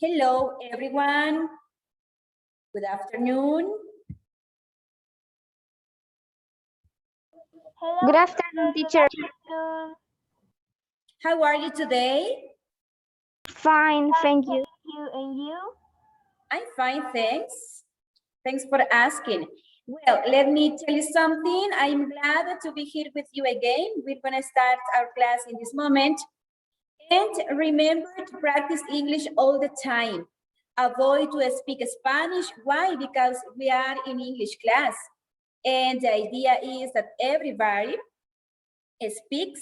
Hello, everyone. Good afternoon. Hello. Good afternoon, teacher. How are you today? Fine, thank you. And you? I'm fine, thanks. Thanks for asking. Well, let me tell you something. I'm glad to be here with you again. We're going to start our class in this moment. And remember to practice English all the time. Avoid to speak Spanish. Why? Because we are in English class. And the idea is that everybody speaks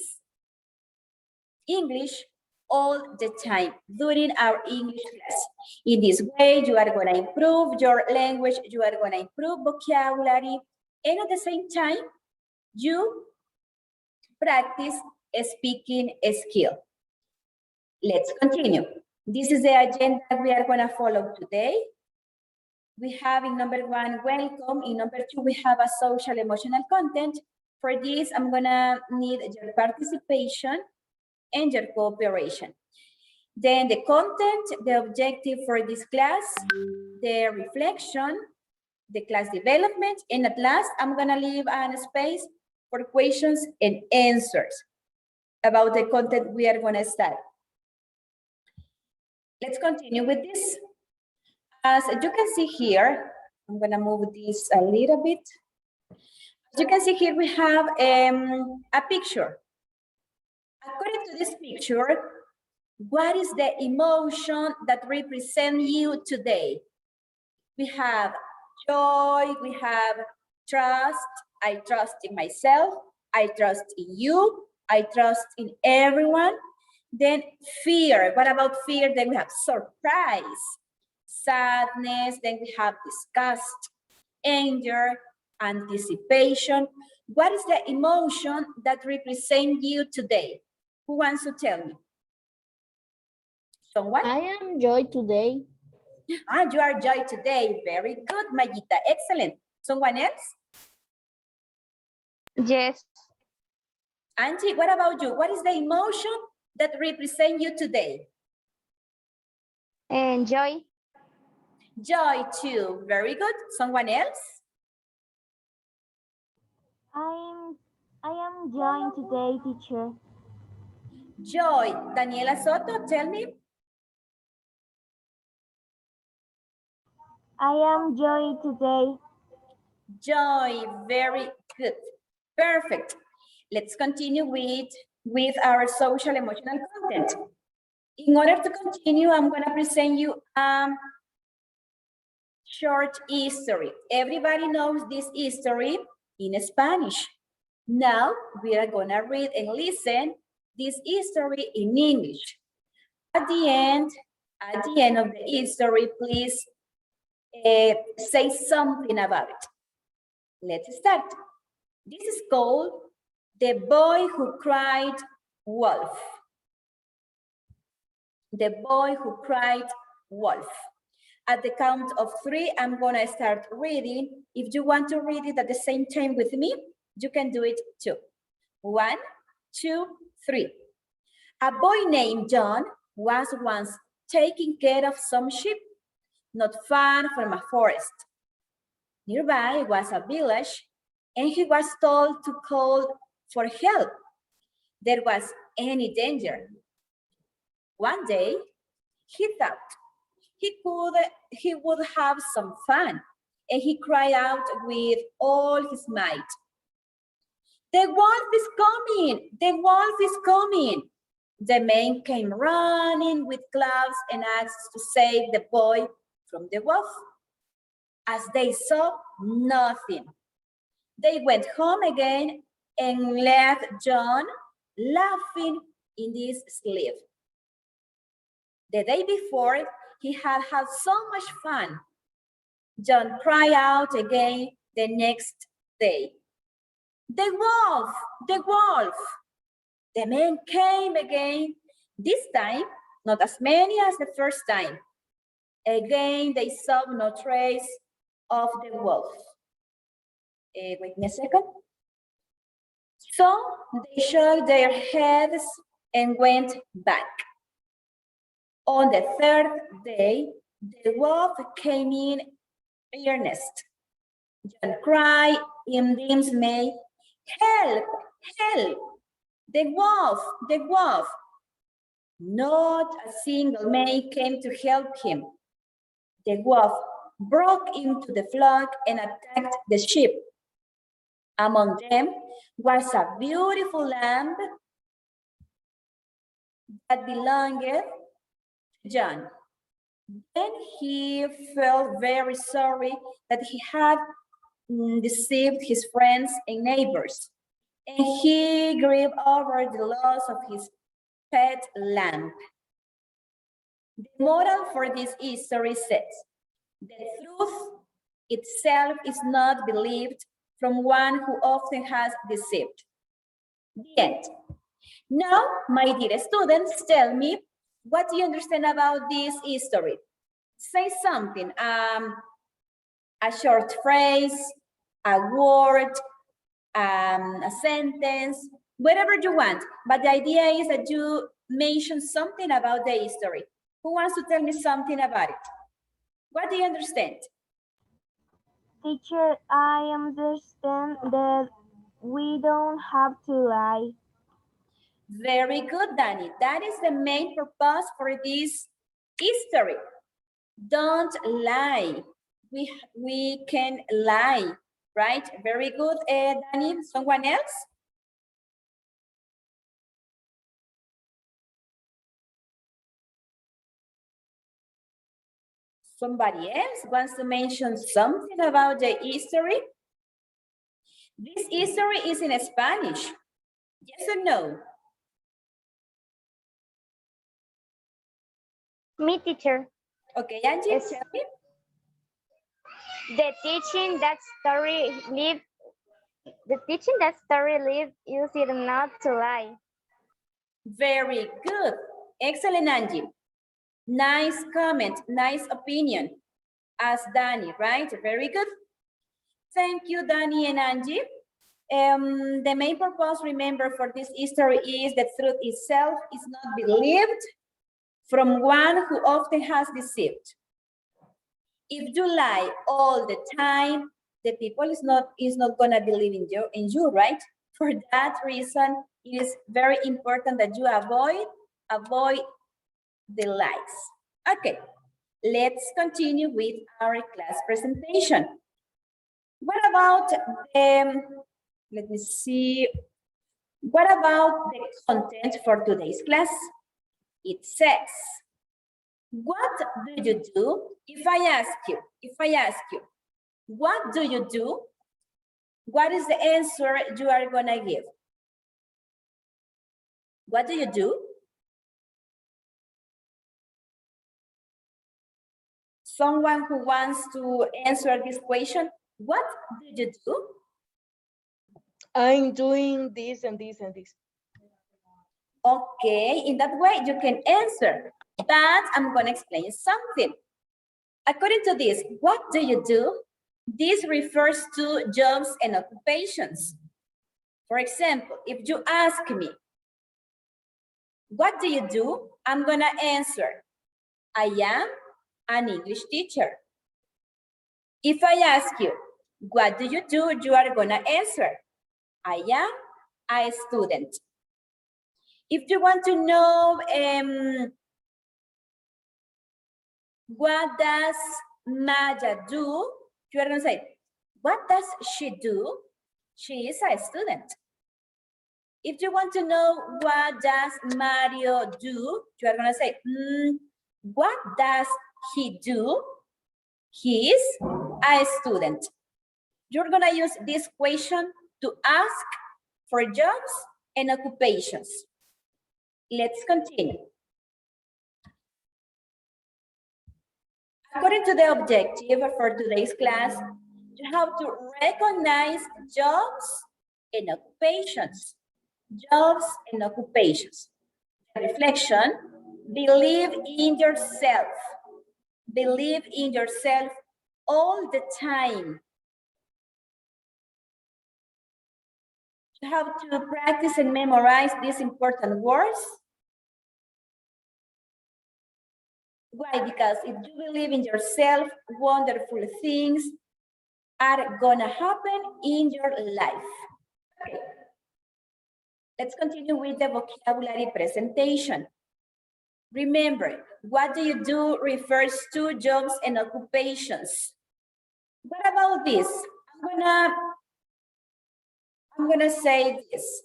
English all the time during our English class. In this way, you are going to improve your language, you are going to improve vocabulary, and at the same time, you practice speaking skill. Let's continue. This is the agenda we are going to follow today. We have in number 1, welcome. In number 2, we have a social emotional content. For this, I'm going to need your participation and your cooperation. Then the content, the objective for this class, the reflection, the class development, and at last, I'm going to leave a space for questions and answers about the content we are going to start. Let's continue with this. As you can see here, I'm going to move this a little bit. As you can see here, we have a picture. According to this picture, what is the emotion that represents you today? We have joy, we have trust. I trust in myself. I trust in you. I trust in everyone. Then fear. What about fear? Then we have surprise, sadness. Then we have disgust, anger, anticipation. What is the emotion that represents you today? Who wants to tell me? Someone? I am joy today. Ah, you are joy today. Very good, Mayita. Excellent. Someone else? Yes. Angie, what about you? What is the emotion that represents you today? Enjoy. Joy too. Very good. Someone else? I am joy today, teacher. Joy. Daniela Soto, tell me. I am joy today. Joy. Very good. Perfect. Let's continue with our social emotional content. In order to continue, I'm going to present you short history. Everybody knows this history in Spanish. Now we are going to read and listen this history in English. At the end of the history, please say something about it. Let's start. This is called The Boy Who Cried Wolf. The Boy Who Cried Wolf. At the count of 3, I'm gonna start reading. If you want to read it at the same time with me, you can do it too. 1, 2, 3. A boy named John was once taking care of some sheep, not far from a forest. Nearby was a village, and he was told to call for help. There was any danger. One day, he thought he would have some fun, and he cried out with all his might, "The wolf is coming! The wolf is coming!" The men came running with clubs and axes to save the boy from the wolf. As they saw nothing, they went home again and left John laughing in his sleep. The day before, he had had so much fun. John cried out again the next day, "The wolf! The wolf!" The men came again, this time not as many as the first time. Again, they saw no trace of the wolf. Wait me a second. So they shook their heads and went back. On the third day, the wolf came in earnest. John cried in dismay, "Help! Help! The wolf! The wolf!" Not a single man came to help him. The wolf broke into the flock and attacked the sheep. Among them was a beautiful lamb that belonged to John. Then he felt very sorry that he had deceived his friends and neighbors, and he grieved over the loss of his pet lamb. The moral for this history says, the truth itself is not believed from one who often has deceived. The end. Now, my dear students, tell me, what do you understand about this history? Say something, a short phrase, a word, a sentence, whatever you want. But the idea is that you mention something about the history. Who wants to tell me something about it? What do you understand? Teacher, I understand that we don't have to lie. Very good, Danny. That is the main purpose for this history. Don't lie. We can lie, right? Very good, Danny. Someone else? Somebody else wants to mention something about the history? This history is in Spanish. Yes or no? Me, teacher. Okay, Angie, Yes. tell me. The teaching that story live use it not to lie. Very good. Excellent, Angie. Nice comment, nice opinion. As Danny, right? Very good. Thank you, Danny and Angie. The main purpose, remember, for this history is that truth itself is not believed from one who often has deceived. If you lie all the time, the people is not gonna believe in you, right? For that reason, it is very important that you avoid the lies. Okay, let's continue with our class presentation. What about let me see. What about the content for today's class? It says, what do you do? If I ask you, what do you do? What is the answer you are gonna give? What do you do? Someone who wants to answer this question, what do you do? I'm doing this and this and this. Okay, in that way you can answer, but I'm gonna explain something. According to this, what do you do? This refers to jobs and occupations. For example, if you ask me, what do you do? I'm gonna answer, I am an English teacher. If I ask you, what do? You are gonna answer, I am a student. If you want to know what does Maya do, you are gonna say, what does she do? She is a student. If you want to know what does Mario do, you are gonna say, what does he do? He is a student. You're gonna use this question to ask for jobs and occupations. Let's continue. According to the objective for today's class, you have to recognize jobs and occupations. Jobs and occupations. Reflection, believe in yourself. Believe in yourself all the time. You have to practice and memorize these important words. Why? Because if you believe in yourself, wonderful things are gonna happen in your life. Okay. Let's continue with the vocabulary presentation. Remember, what do you do refers to jobs and occupations. What about this? I'm gonna say this.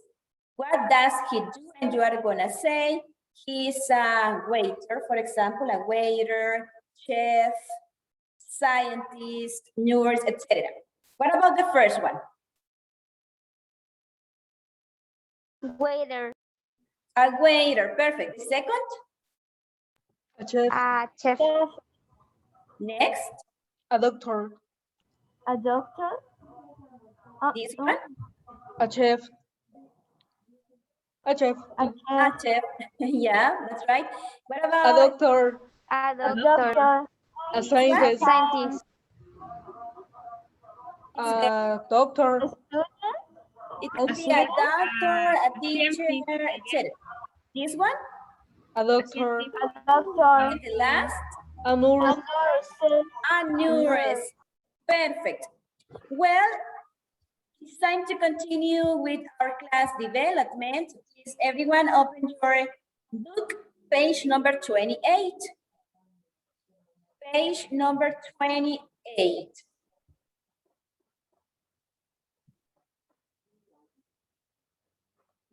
What does he do? And you are gonna say he's a waiter, for example, a waiter, chef, scientist, nurse, etc. What about the first one? Waiter. A waiter, perfect. The second? A chef. Chef. Next? A doctor. A doctor. This one? A chef. A chef. A chef. Yeah, that's right. What A about doctor. A doctor. A scientist. Scientist. A doctor. it could be a doctor, a teacher, etc. This one? A doctor. A doctor. And the last? A nurse. A nurse. Perfect. Well, it's time to continue with our class development. Please, everyone, open your book, page number 28. Page number 28.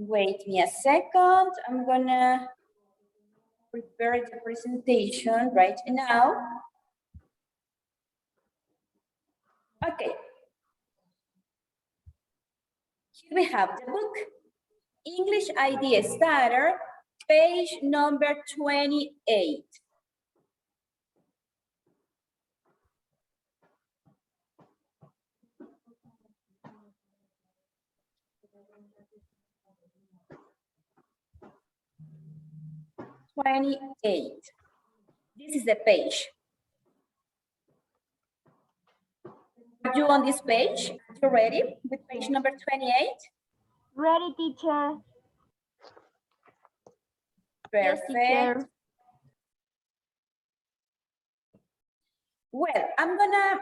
Wait me a second. I'm gonna prepare the presentation right now. Okay. Here we have the book. English Idea Starter, page number 28. This is the page. Are you on this page? Are you ready with page number 28? Ready, teacher. Perfect. Yes, teacher. Well, I'm gonna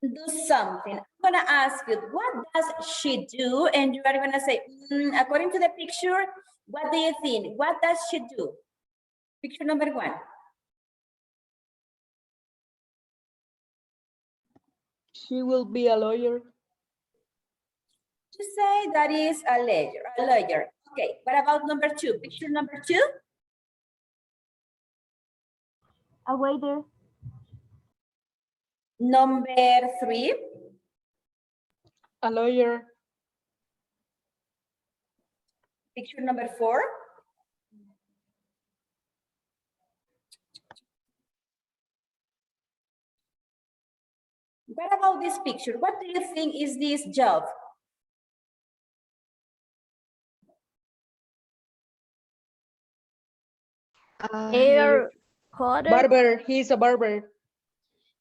do something. I'm gonna ask you, what does she do? And you are gonna say, according to the picture, what do you think? What does she do? Picture number 1. She will be a lawyer. To say that is a lawyer. Okay, what about number 2? Picture number 2? A waiter. Number 3? A lawyer. Picture number 4? What about this picture? What do you think is this job? Hair cutter. Barber. He's a barber.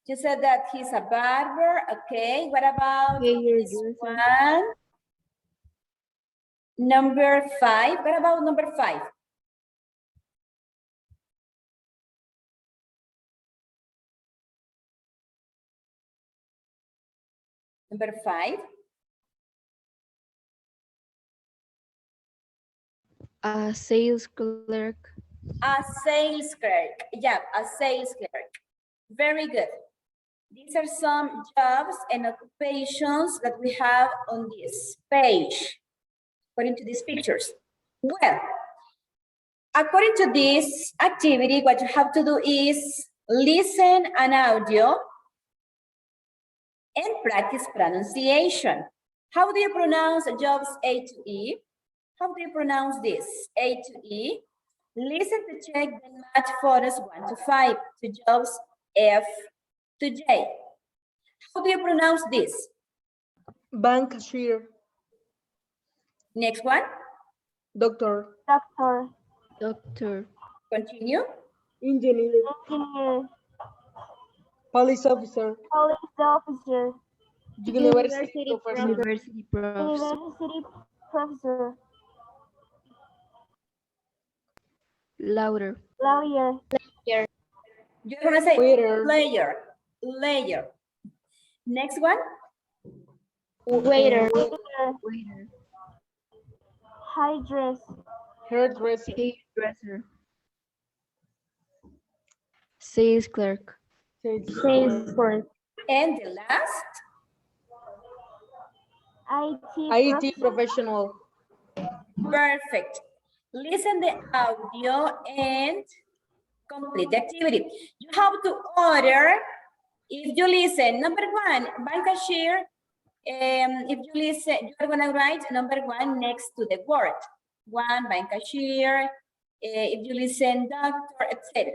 You said that he's a barber. Okay, what about this one? Number 5. What about number 5? Number 5. A sales clerk. A sales clerk. Yeah, a sales clerk. Very good. These are some jobs and occupations that we have on this page, according to these pictures. Well, according to this activity, what you have to do is listen an audio and practice pronunciation. How do you pronounce jobs A to E? How do you pronounce this? A to E. Listen to check the match photos 1 to 5 to jobs F to J. How do you pronounce this? Bank cashier. Next one. Doctor. Doctor. Doctor. Continue. Engineer. Engineer. Police officer. Police officer. University professor. University professor. University professor. Louder. Lawyer. You're gonna say Waiter. layer. Next one. Waiter. Waiter. Hairdresser. Hairdresser. Sales clerk. Sales clerk. And the last. IT professional. Perfect. Listen the audio and complete the activity. You have to order. If you listen, number 1, bank cashier. If you listen, you're gonna write number 1 next to the word. 1, bank cashier. If you listen, doctor, etc.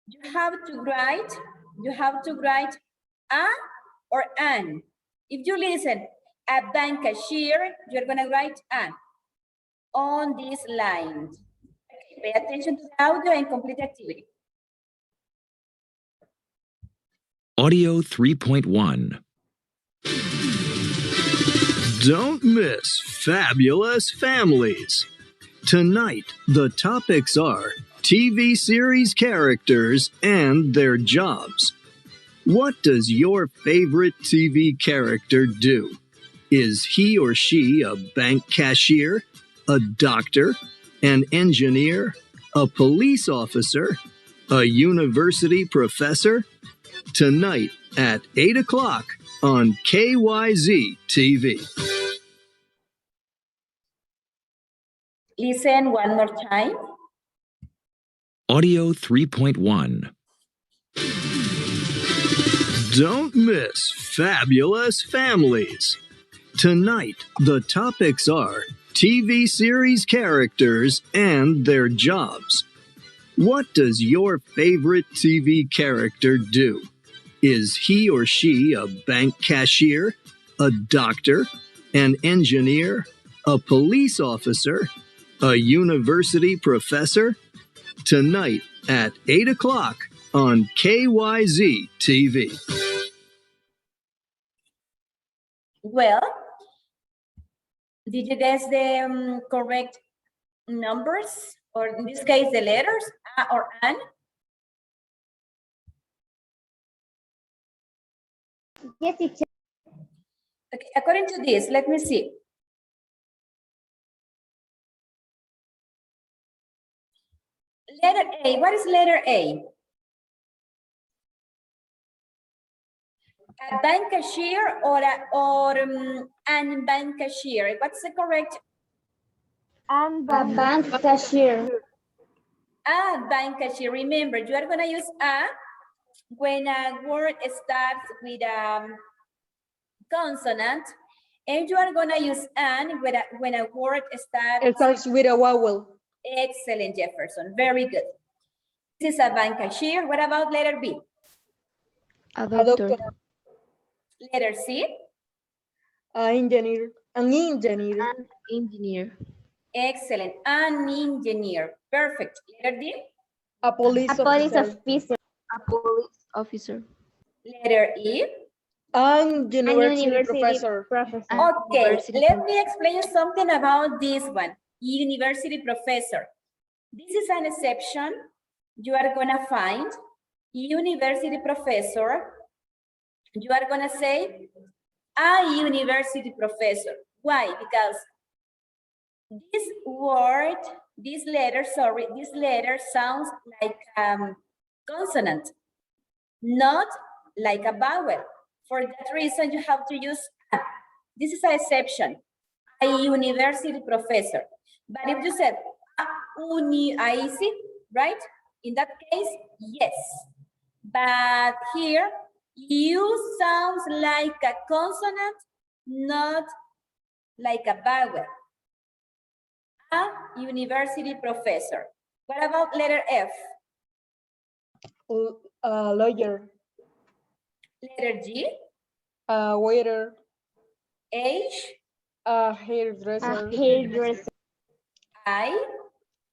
You have to write a or an. If you listen, a bank cashier, you're gonna write an on this line. Okay, pay attention to the audio and complete the activity. Audio 3.1. Don't miss Fabulous Families. Tonight, the topics are TV series characters and their jobs. What does your favorite TV character do? Is he or she a bank cashier, a doctor, an engineer, a police officer, a university professor? Tonight at 8 o'clock on KYZ TV. Listen one more time. Audio 3.1. Don't miss Fabulous Families. Tonight, the topics are TV series characters and their jobs. What does your favorite TV character do? Is he or she a bank cashier, a doctor, an engineer, a police officer, a university professor? Tonight at 8 o'clock on KYZ TV. Well, did you guess the correct numbers? Or in this case, the letters, A or An? Yes, teacher. Okay, according to this, let me see. Letter A, what is letter A? A bank cashier or an bank cashier? What's the correct? And a bank cashier. A bank cashier. Remember, you are gonna use a when a word starts with a consonant, and you are gonna use an when a word starts. It starts with a vowel. Excellent, Jefferson. Very good. This is a bank cashier. What about letter B? A A doctor. doctor. Letter C? An engineer. An engineer. An engineer. Excellent. An engineer. Perfect. Letter D? A police A police officer. officer. A police officer. Letter E? An university University professor. An Okay, university let me explain something about this one. University professor. This is an exception. You are gonna find university professor. You are gonna say a university professor. Why? Because this word, this letter sounds like consonant, not like a vowel. For that reason, you have to use a. This is an exception, a university professor. But if you said I see, right? In that case, yes. But here, you sounds like a consonant, not like a vowel. A university professor. What about letter F? A lawyer. Letter G? A waiter. H? A hairdresser. A hairdresser. I?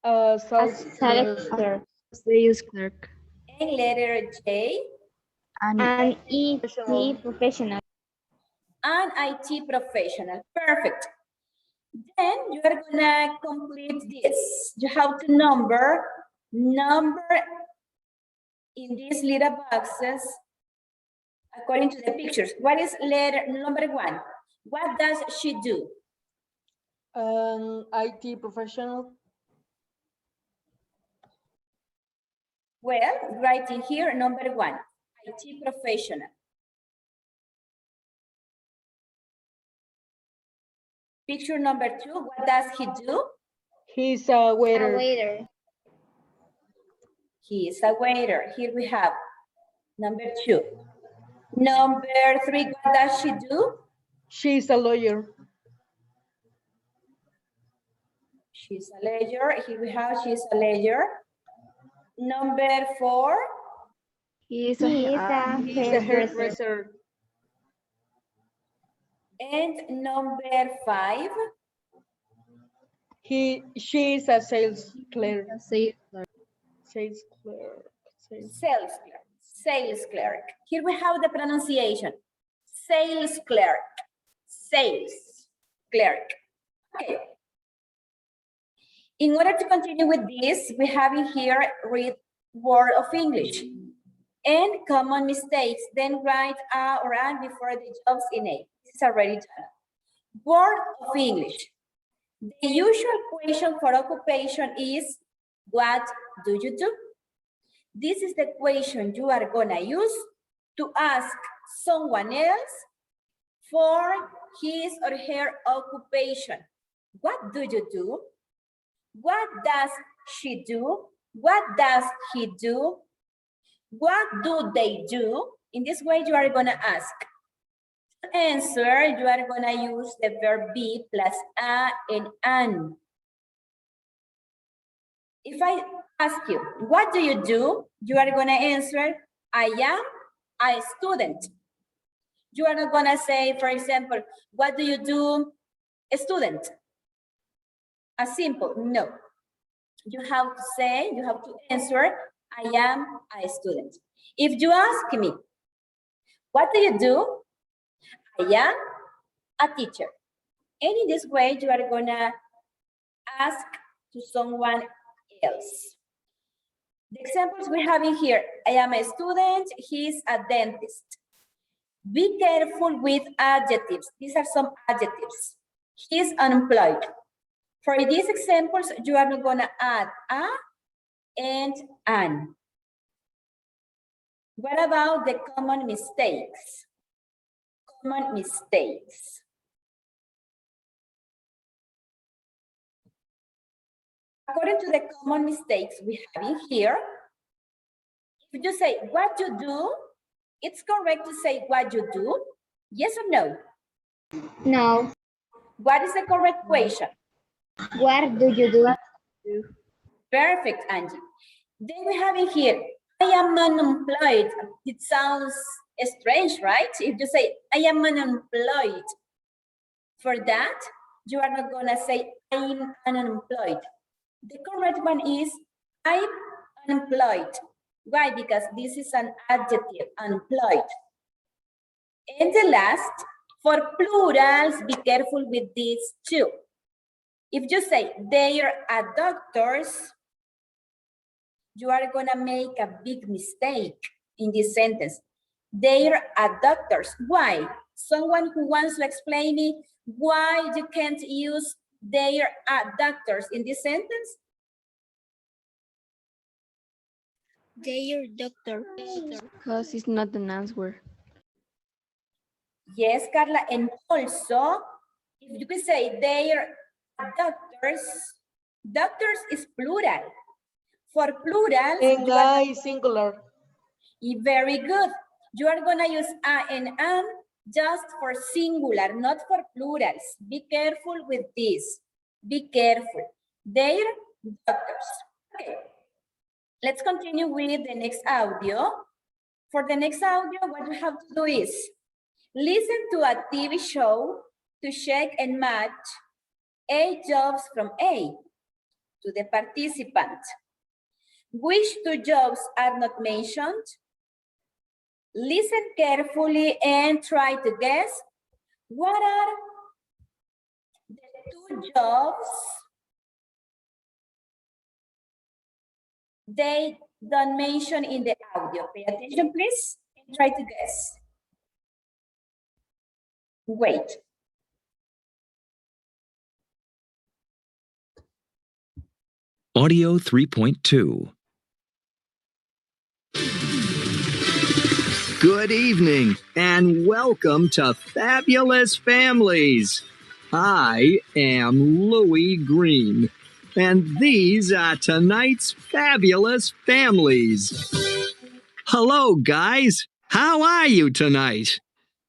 A A sales sales clerk. clerk. Sales clerk. And letter J? An An IT professional. An IT professional. Perfect. Then you are gonna complete this. You have to number in these little boxes according to the pictures. What is letter number 1? What does she do? An IT professional. Well, right in here, number 1, IT professional. Picture number 2, what does he do? He's a waiter. A waiter. He is a waiter. Here we have number 2. Number 3, what does she do? She's a lawyer. She's a lawyer. Here we have, she's a lawyer. Number 4. He is He is a He's a hairdresser. hairdresser. And number 5. She is a sales clerk. a sales clerk. Sales clerk. Sales. Sales clerk. Sales clerk. Here we have the pronunciation. Sales clerk. Sales clerk. Okay. In order to continue with this, we have in here read word of English and common mistakes. Then write a or an before the jobs in A. This is already done. Word of English. The usual question for occupation is, what do you do? This is the question you are gonna use to ask someone else for his or her occupation. What do you do? What does she do? What does he do? What do they do? In this way, you are gonna ask. To answer, you are gonna use the verb be plus a and an. If I ask you, what do you do? You are gonna answer, I am a student. You are not gonna say, for example, what do you do, a student? A simple, no. You have to say, you have to answer, I am a student. If you ask me, what do you do? I am a teacher. And in this way, you are gonna ask to someone else. The examples we have in here, I am a student, he's a dentist. Be careful with adjectives. These are some adjectives. He's unemployed. For these examples, you are not gonna add a and an. What about the common mistakes? Common mistakes. According to the common mistakes we have in here, if you say what you do, it's correct to say what you do, yes or no? No. What is the correct question? What do you do? Perfect, Angie. Then we have in here, I am unemployed. It sounds strange, right? If you say, I am unemployed. For that, you are not gonna say, I'm unemployed. The correct one is, I'm unemployed. Why? Because this is an adjective, unemployed. And the last, for plurals, be careful with these two. If you say, they are doctors, you are gonna make a big mistake in this sentence. They are doctors. Why? Someone who wants to explain me why you can't use they are doctors in this sentence? They are doctor. Because it's not an answer. Yes, Carla, and also, if you could say they are doctors, doctors is plural. For plurals, And I is singular. very good. You are gonna use a and an just for singular, not for plurals. Be careful with this. Be careful. They're doctors. Okay. Let's continue with the next audio. For the next audio, what you have to do is listen to a TV show to check and match A jobs from A to the participant. Which two jobs are not mentioned? Listen carefully and try to guess what are the two jobs they don't mention in the audio. Pay attention, please, and try to guess. Wait. Audio 3.2. Good evening and welcome to Fabulous Families. I am Louis Green, and these are tonight's fabulous families. Hello, guys. How are you tonight?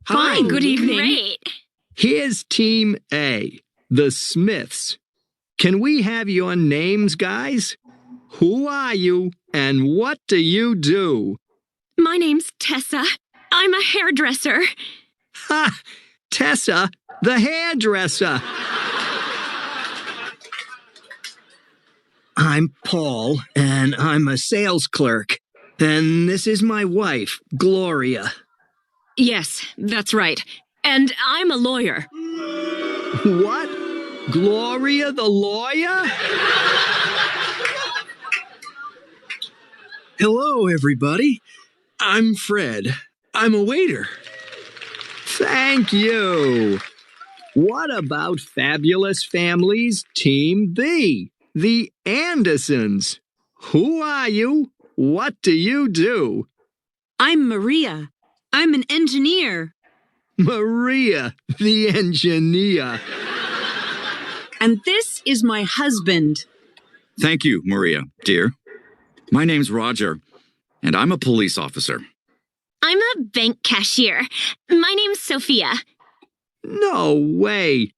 Fine, good evening. Great. Here's Team A, the Smiths. Can we have your names, guys? Who are you and what do you do? My name's Tessa. I'm a hairdresser. Ha! Tessa, the hairdresser. I'm Paul, and I'm a sales clerk. And this is my wife, Gloria. Yes, that's right. And I'm a lawyer. What? Gloria the lawyer? Hello, everybody. I'm Fred. I'm a waiter. Thank you. What about Fabulous Families Team B, the Andersons? Who are you? What do you do? I'm Maria. I'm an engineer. Maria, the engineer. And this is my husband. Thank you, Maria, dear. My name's Roger. And I'm a police officer. I'm a bank cashier. My name's Sophia. No way.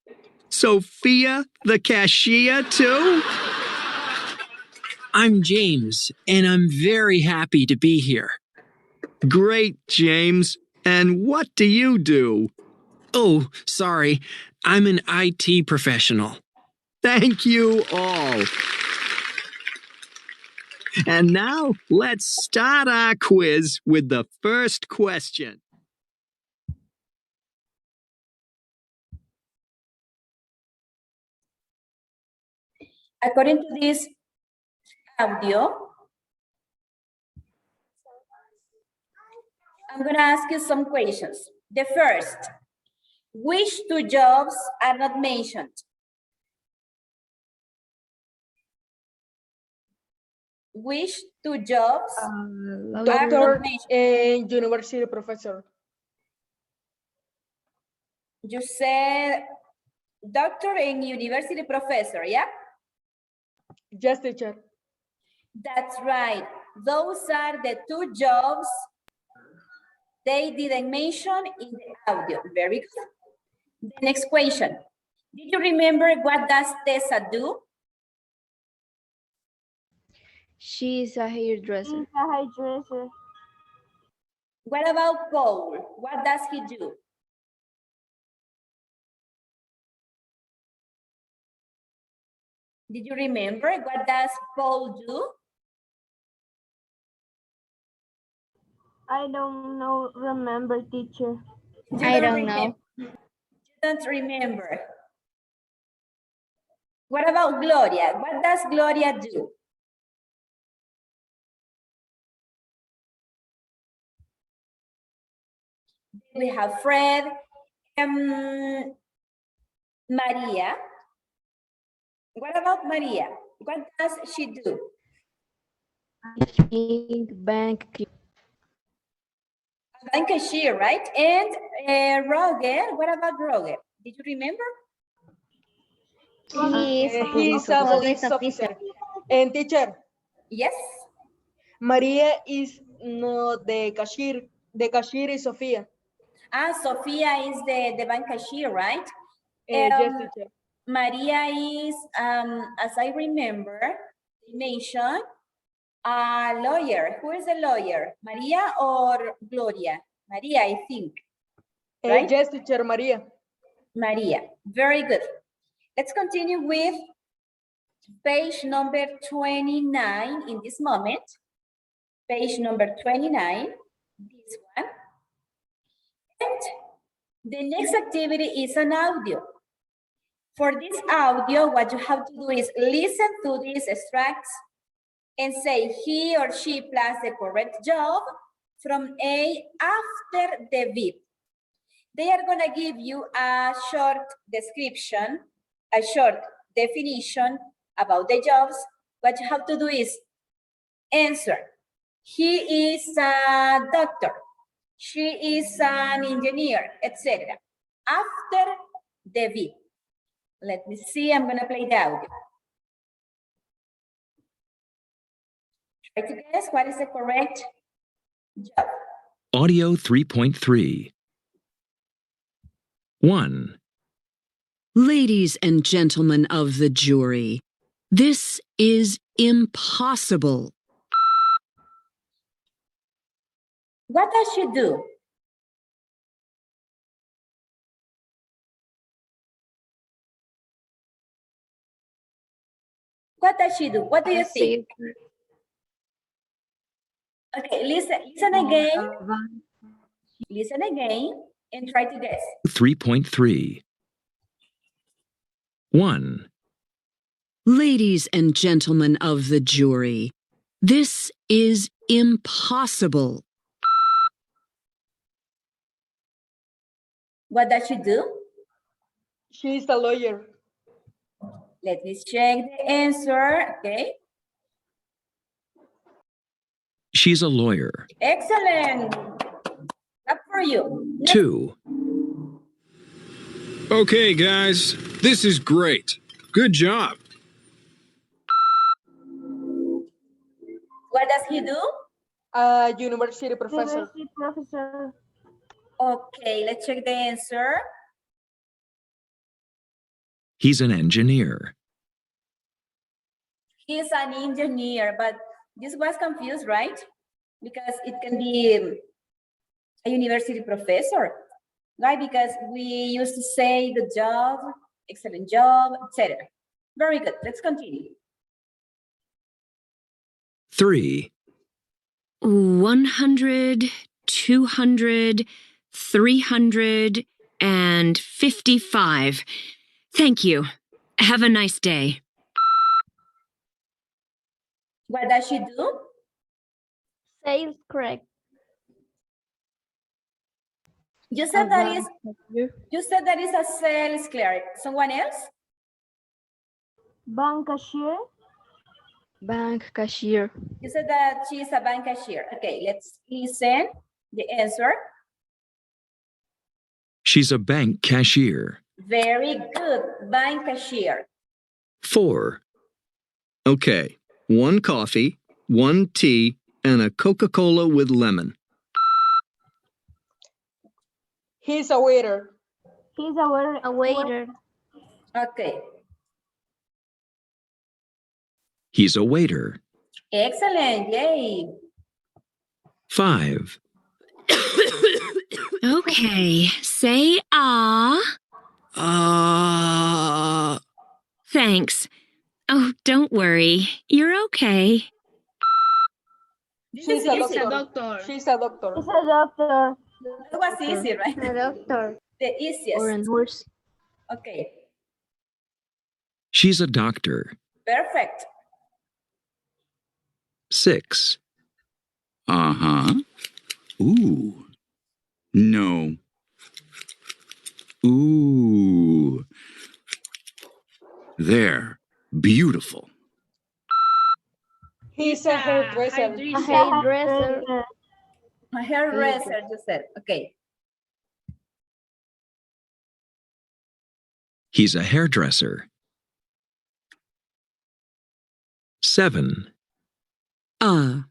Sophia, the cashier, too? I'm James, and I'm very happy to be here. Great, James. And what do you do? Oh, sorry. I'm an IT professional. Thank you all. And now let's start our quiz with the first question. According to this audio, I'm going to ask you some questions. The first, which two jobs are not mentioned? Which two jobs are Doctor not mentioned? and university professor. You said doctor and university professor, yeah? Yes, teacher. That's right. Those are the two jobs they didn't mention in the audio. Very good. The next question. Did you remember what does Tessa do? She is a hairdresser. He's a hairdresser. What about Paul? What does he do? Did you remember what does Paul do? I don't know, remember, teacher. I don't know. You don't remember. What about Gloria? What does Gloria do? We have Fred, Maria. What about Maria? What does she do? I think bank. Bank cashier, right? And Roger, what about Roger? Did you remember? He's a police officer. And teacher, Yes. Maria is not the cashier. The cashier is Sophia. Ah, Sophia is the bank cashier, right? Yes, teacher. Maria is, as I remember, mentioned a lawyer. Who is a lawyer? Maria or Gloria? Maria, I think. Right? Yes, teacher, Maria. Maria. Very good. Let's continue with page number 29 in this moment. Page number 29, this one. And the next activity is an audio. For this audio, what you have to do is listen to these extracts and say he or she plus the correct job from A after the beep. They are going to give you a short description, a short definition about the jobs. What you have to do is answer. He is a doctor. She is an engineer, etc. After the beep. Let me see, I'm going to play the audio. Try to guess what is the correct job. Audio 3.3. 1. Ladies and gentlemen of the jury, this is impossible. What does she do? What does she do? What do you think? Okay, listen again. Listen again and try to guess. 3.3. 1. Ladies and gentlemen of the jury, this is impossible. What does she do? She's a lawyer. Let me check the answer. Okay. She's a lawyer. Excellent. Up for you. 2. Okay, guys, this is great. Good job. What does he do? A university professor. University professor. Okay, let's check the answer. He's an engineer. He's an engineer, but this was confused, right? Because it can be a university professor, right? Because we used to say good job, excellent job, etc. Very good. Let's continue. 3, 100, 200, 355. Thank you. Have a nice day. What does she do? Sales correct. You said that is a sales clerk. Someone else? Bank cashier. Bank cashier. You said that she is a bank cashier. Okay, let's listen the answer. she's a bank cashier. Very good, bank cashier. 4. Okay, 1 coffee, 1 tea, and a Coca-Cola with lemon. He's a waiter. He's a waiter. Okay, He's a waiter. excellent, yay. 5, Okay, say ah. Thanks. Oh, don't worry. You're okay. This She's is a easy. doctor. She's a doctor. He's a doctor. That was easy, right? A doctor. The easiest. Or a nurse. Okay, she's a doctor. perfect. 6, Uh-huh. Ooh. No. Ooh. There. Beautiful. He's a hairdresser. A hairdresser. A hairdresser, you said. Okay, he's a hairdresser. 7,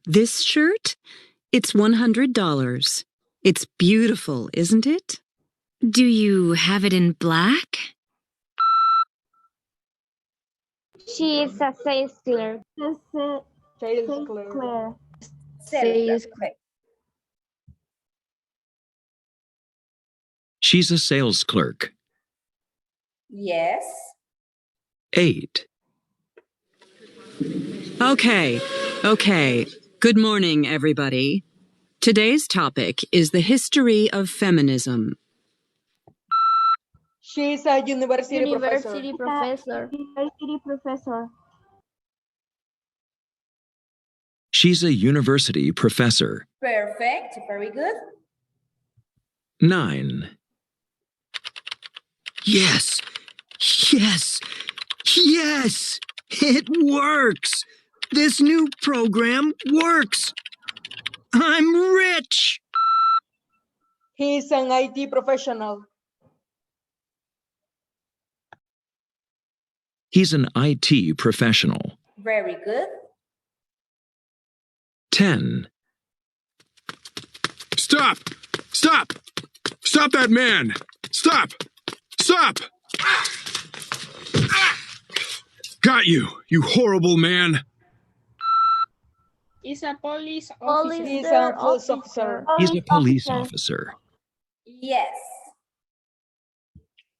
This shirt? It's $100. It's beautiful, isn't it? Do you have it in black? She is a sales clerk. Sales Sales clerk. clerk. sales. Okay. she's a sales clerk. Yes. 8, Okay. Good morning, everybody. Today's topic is the history of feminism. She's a university professor. University professor. University professor. she's a university professor. Perfect, very good. 9, Yes! Yes! Yes! It works! This new program works! I'm rich! He's an IT professional. he's an IT professional. Very good. 10, Stop! Stop! Stop that man! Stop! Stop! Got you, you horrible man! He's a police officer. He's a police officer. he's a police officer. Yes.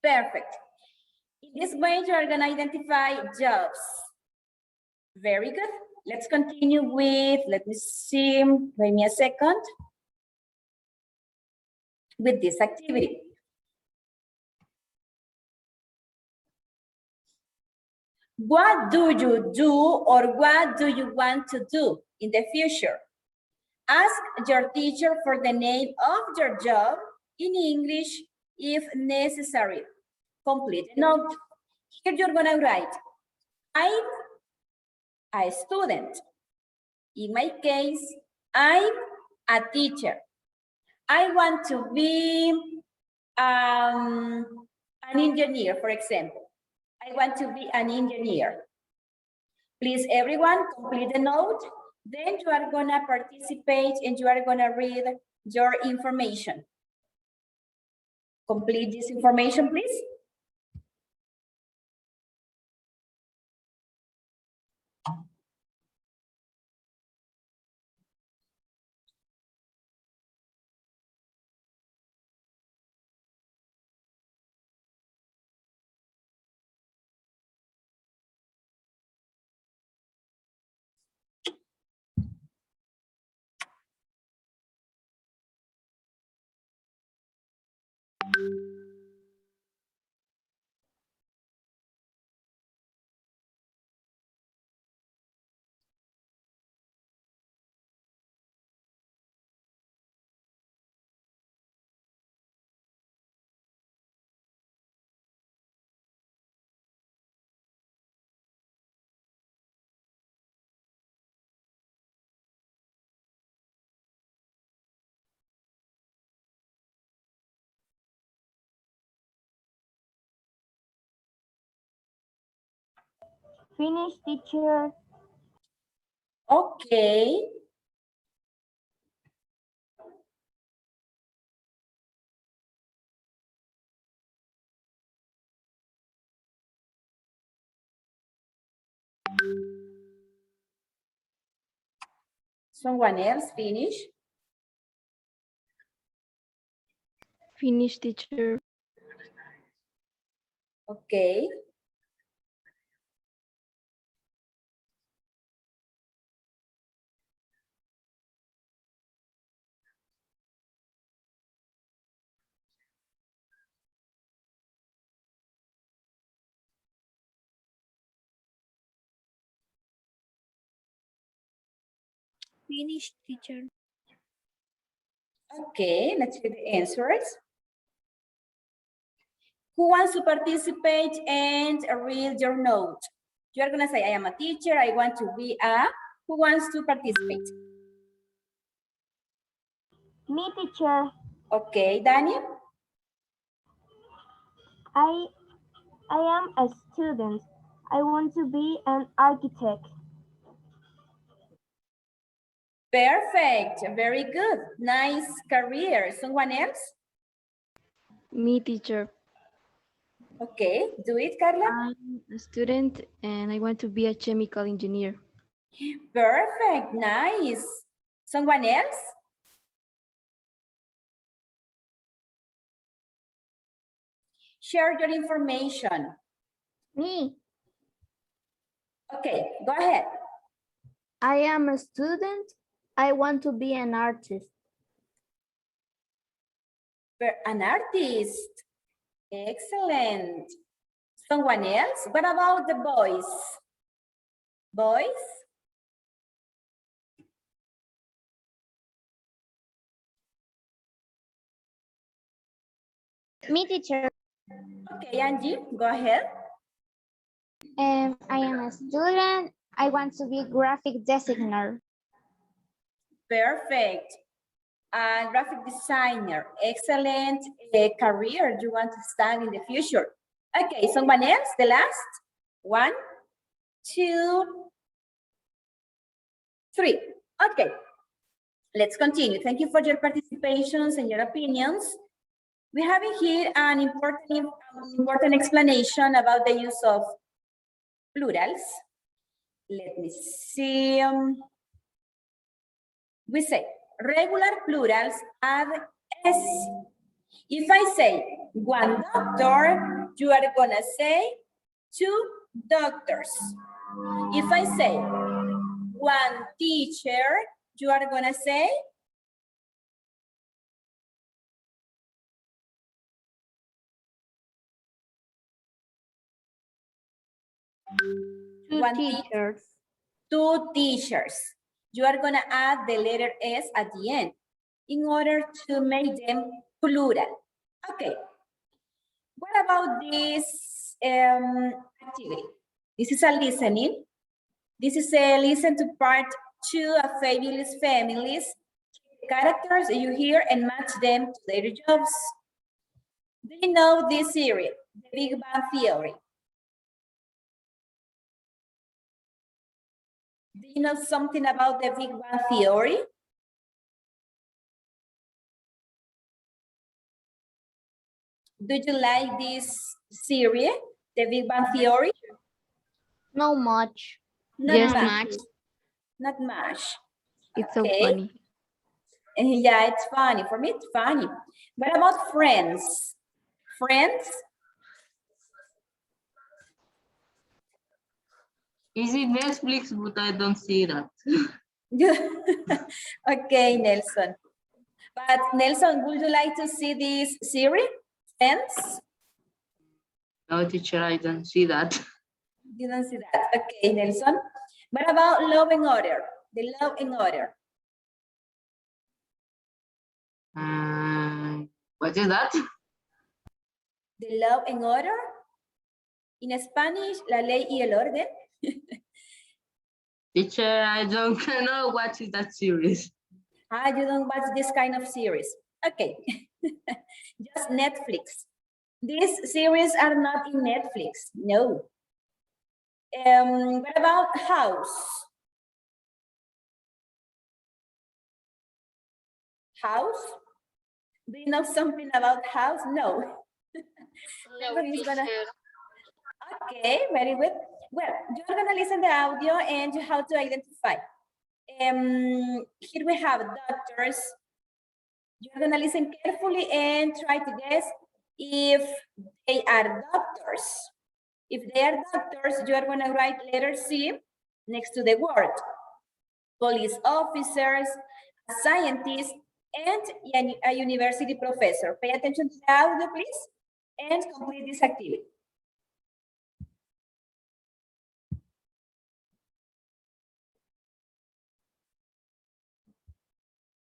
Perfect. In this way, you are going to identify jobs. Very good. Let's continue with, let me see, wait me a second, with this activity. What do you do or what do you want to do in the future? Ask your teacher for the name of your job in English if necessary. Complete a note. Here you're going to write, I'm a student. In my case, I'm a teacher. I want to be an engineer, for example. I want to be an engineer. Please, everyone, complete the note Then you are gonna participate and you are gonna read your information. Complete this information, please. Finish, teacher. Okay. Someone else finish? Finish, teacher. Okay. Finish, teacher. Okay, let's see the answers. Who wants to participate and read your note? You are gonna say, I am a teacher, I want to be a, who wants to participate? Me, teacher. Okay, Daniel? I am a student. I want to be an architect. Perfect, very good, nice career. Someone else? Me, teacher. Okay, do it, Carla. I'm a student and I want to be a chemical engineer. Perfect, nice. Someone else? Share your information. Me. Okay, go ahead. I am a student. I want to be an artist. An artist. Excellent. Someone else? What about the boys? Boys? Me, teacher. Okay, Angie, go ahead. I am a student. I want to be graphic designer. Perfect. Graphic designer. Excellent career you want to start in the future. Okay, someone else? The last? 1, 2, 3. Okay, let's continue. Thank you for your participations and your opinions. We have here an important explanation about the use of plurals. Let me see. We say regular plurals add S. If I say one doctor, you are gonna say 2 doctors. If I say one teacher, you are gonna say Two one teachers. 2 teachers. You are gonna add the letter S at the end in order to make them plural. Okay. What about this activity? This is a listening. This is a listen to part 2 of Fabulous Families. Characters you hear and match them to their jobs. Do you know this series, The Big Bang Theory? Do you know something about the Big Bang Theory? Do you like this series, the Big Bang Theory? No much. Not Yes, much. Not much. It's so Okay. funny. Yeah, it's funny. For me, it's funny. What about Friends? Friends? Is it Netflix? But I don't see that. Okay, Nelson. But Nelson, would you like to see this series? Friends? No, teacher, I don't see that. You don't see that. Okay, Nelson. What about Law and Order? The Law and Order. What is that? The Law and Order. In Spanish, la ley y el orden. Teacher, I don't know what is that series. You don't watch this kind of series. Okay, just Netflix. These series are not in Netflix, no. What about House? House? Do you know something about House? No. Nobody's gonna... Okay, very good. Well, you're gonna listen the audio and how to identify. Here we have doctors. You're gonna listen carefully and try to guess if they are doctors. If they are doctors, you are gonna write letter C next to the word. Police officers, a scientist, and a university professor. Pay attention to the audio, please, and complete this activity.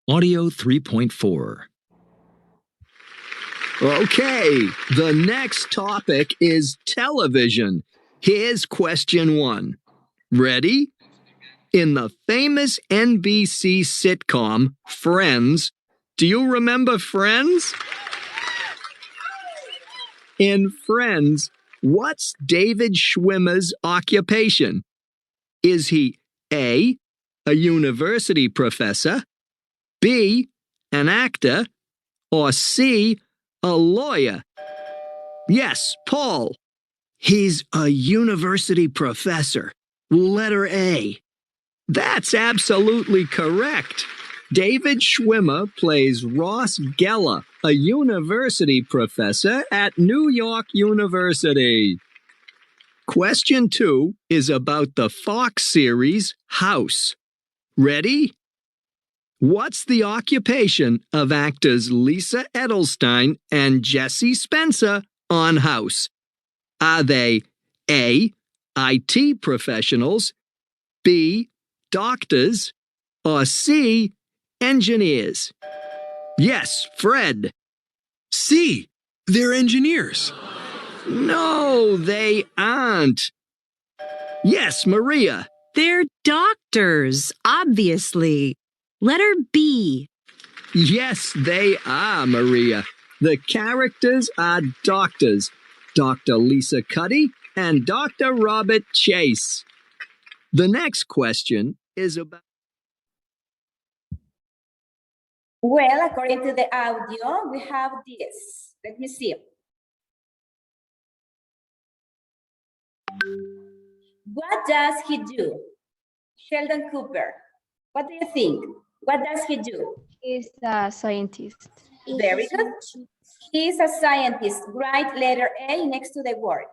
Audio 3.4. Okay, the next topic is television. Here's question 1. Ready? In the famous NBC sitcom Friends, do you remember Friends? In Friends, what's David Schwimmer's occupation? Is he A, a university professor, B, an actor, or C, a lawyer? Yes, Paul. He's a university professor. Letter A. That's absolutely correct. David Schwimmer plays Ross Geller, a university professor at New York University. Question 2 is about the Fox series House. Ready? What's the occupation of actors Lisa Edelstein and Jesse Spencer on House? Are they A, IT professionals, B, doctors, or C, engineers? Yes, Fred. C. They're engineers. No, they aren't. Yes, Maria. They're doctors, obviously. Letter B. Yes, they are, Maria. The characters are doctors. Dr. Lisa Cuddy and Dr. Robert Chase. The next question is about... Well, according to the audio, we have this. Let me see. What does he do? Sheldon Cooper. What do you think? What does he do? He's a scientist. Very good. He's a scientist. Write letter A next to the word.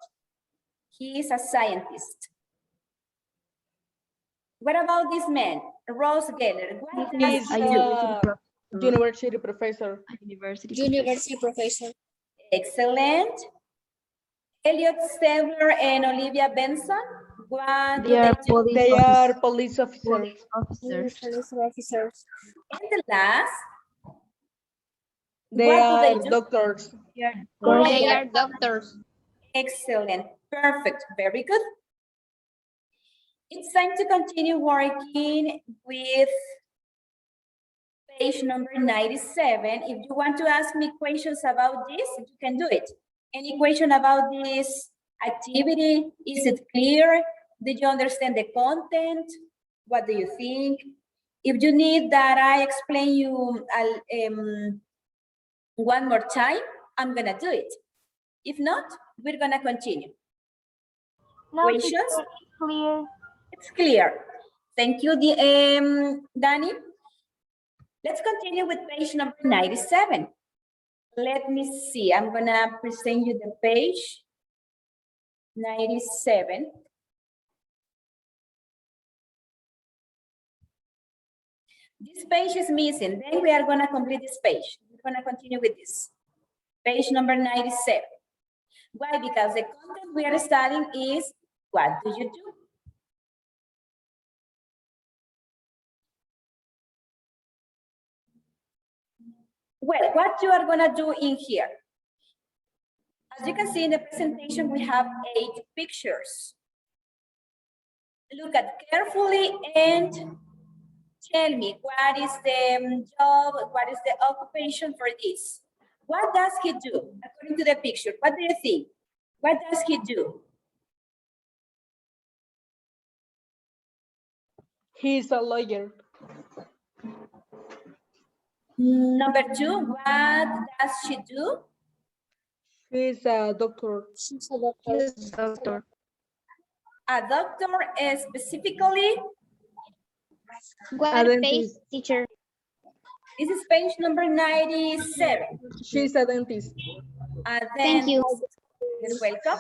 He is a scientist. What about this man, Ross Geller? What does He's he do? a university professor. University professor. Excellent. Elliot Stabler and Olivia Benson. What do They are they do? police They officers. are police officers. Police officers. Police officers. And the last, They what are do they do? doctors. They are doctors. Excellent. Perfect. Very good. It's time to continue working with page number 97. If you want to ask me questions about this, you can do it. Any question about this activity? Is it clear? Did you understand the content? What do you think? If you need that I explain you one more time, I'm gonna do it. If not, we're gonna continue. No, Questions? teacher, it's clear. It's clear. Thank you, Danny. Let's continue with page number 97. Let me see. I'm gonna present you the page 97. This page is missing. Then we are gonna complete this page. We're gonna continue with this. Page number 97. Why? Because the content we are studying is, what do you do? Well, what you are gonna do in here? As you can see in the presentation, we have 8 pictures. Look at carefully and tell me what is the job, what is the occupation for this? What does he do? According to the picture, what do you think? What does he do? He's a lawyer. Number 2, what does she do? She's a doctor. She's a doctor. Doctor. A doctor, specifically. A dentist. Teacher. This is page number 97. She's a dentist. Thank you. You're welcome.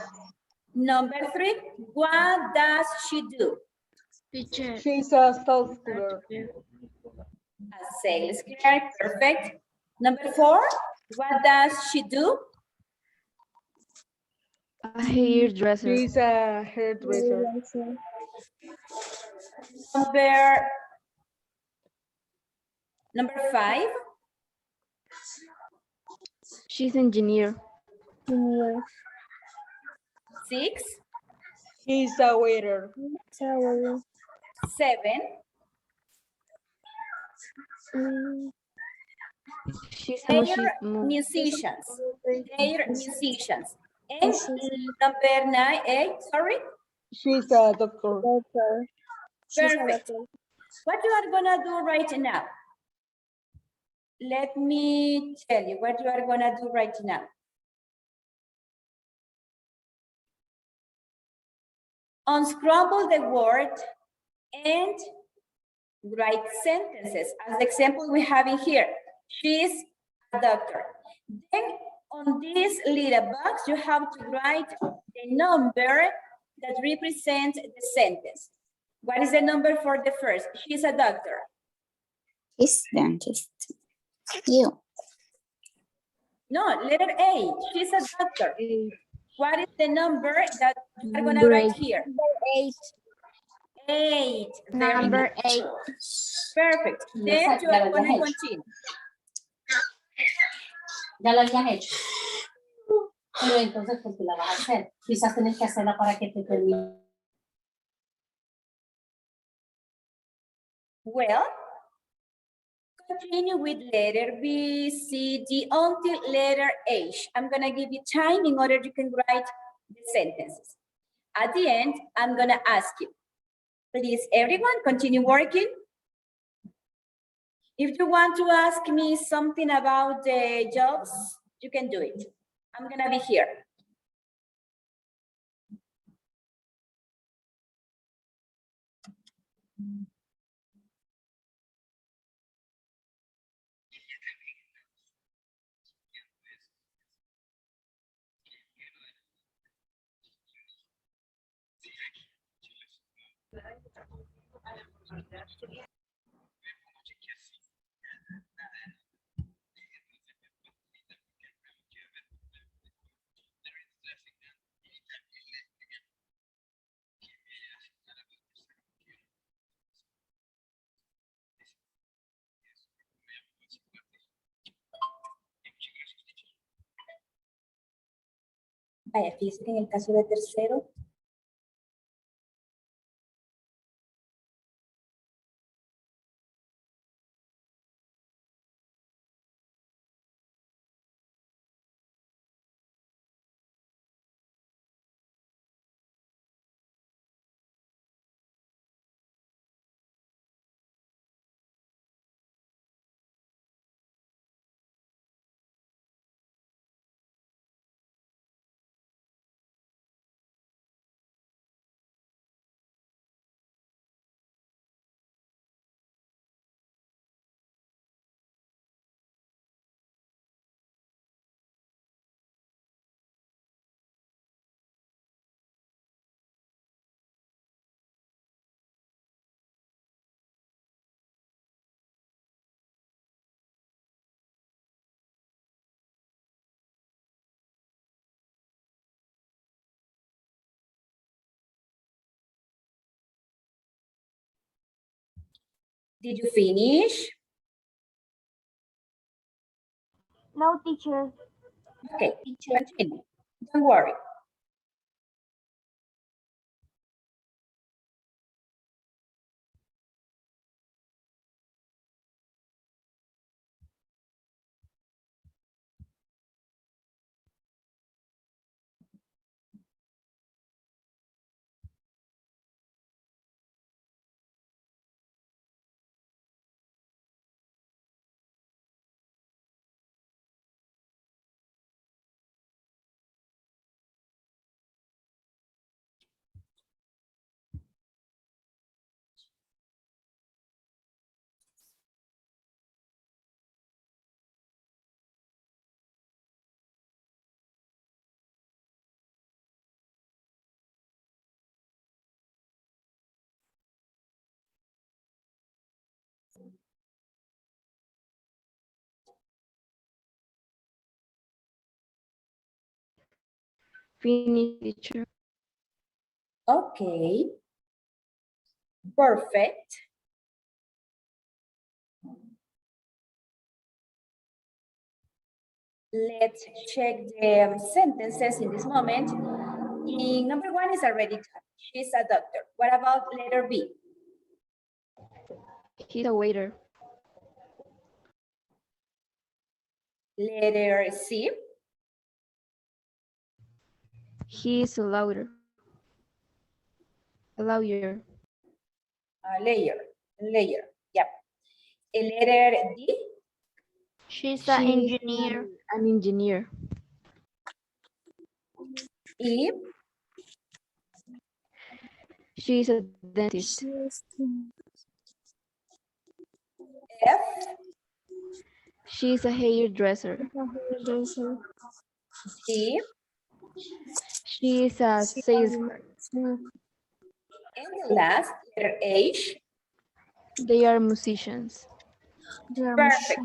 Number 3, what does she do? Teacher. She's a sales clerk. A sales clerk, perfect. Number 4, what does she do? A hairdresser. She's a hairdresser. Number 5, She's engineer. 6, He's a waiter. 7, She's a they're musicians. They're musicians. And number 9, 8, sorry. She's a doctor. Perfect. What you are gonna do right now? Let me tell you what you are gonna do right now. Unscramble the word and write sentences. As the example we have in here, she's a doctor. Then on this little box, you have to write the number that represents the sentence. What is the number for the first? She's a doctor. He's dentist. You. No, letter A. She's a doctor. What is the number that you are going to Number write 8. here? 8. 8. Number 8. Perfect. Then you are going to continue. Ya lo habías hecho. Pero entonces, ¿por qué la vas a hacer? Quizás tienes que hacerla para que te termine. Well, continue with letter B, C, D, until letter H. I'm going to give you time in order you can write the sentences. At the end, I'm going to ask you, please, everyone, continue working. If you want to ask me something about the jobs, you can do it. I'm going to be here. Vaya, fíjese que en el caso de tercero, Did you finish? No, teacher. Okay, continue. Don't worry. Finish, teacher. Okay. Perfect. Let's check the sentences in this moment. In number 1 is already done. She's a doctor. What about letter B? He's a waiter. Letter C? He's a lawyer. A lawyer. Layer. Yep. A letter D? She's an engineer. An engineer. E? She's a dentist. F? She's a hairdresser. G? She's a salesman. And the last, letter H? They are musicians. Perfect.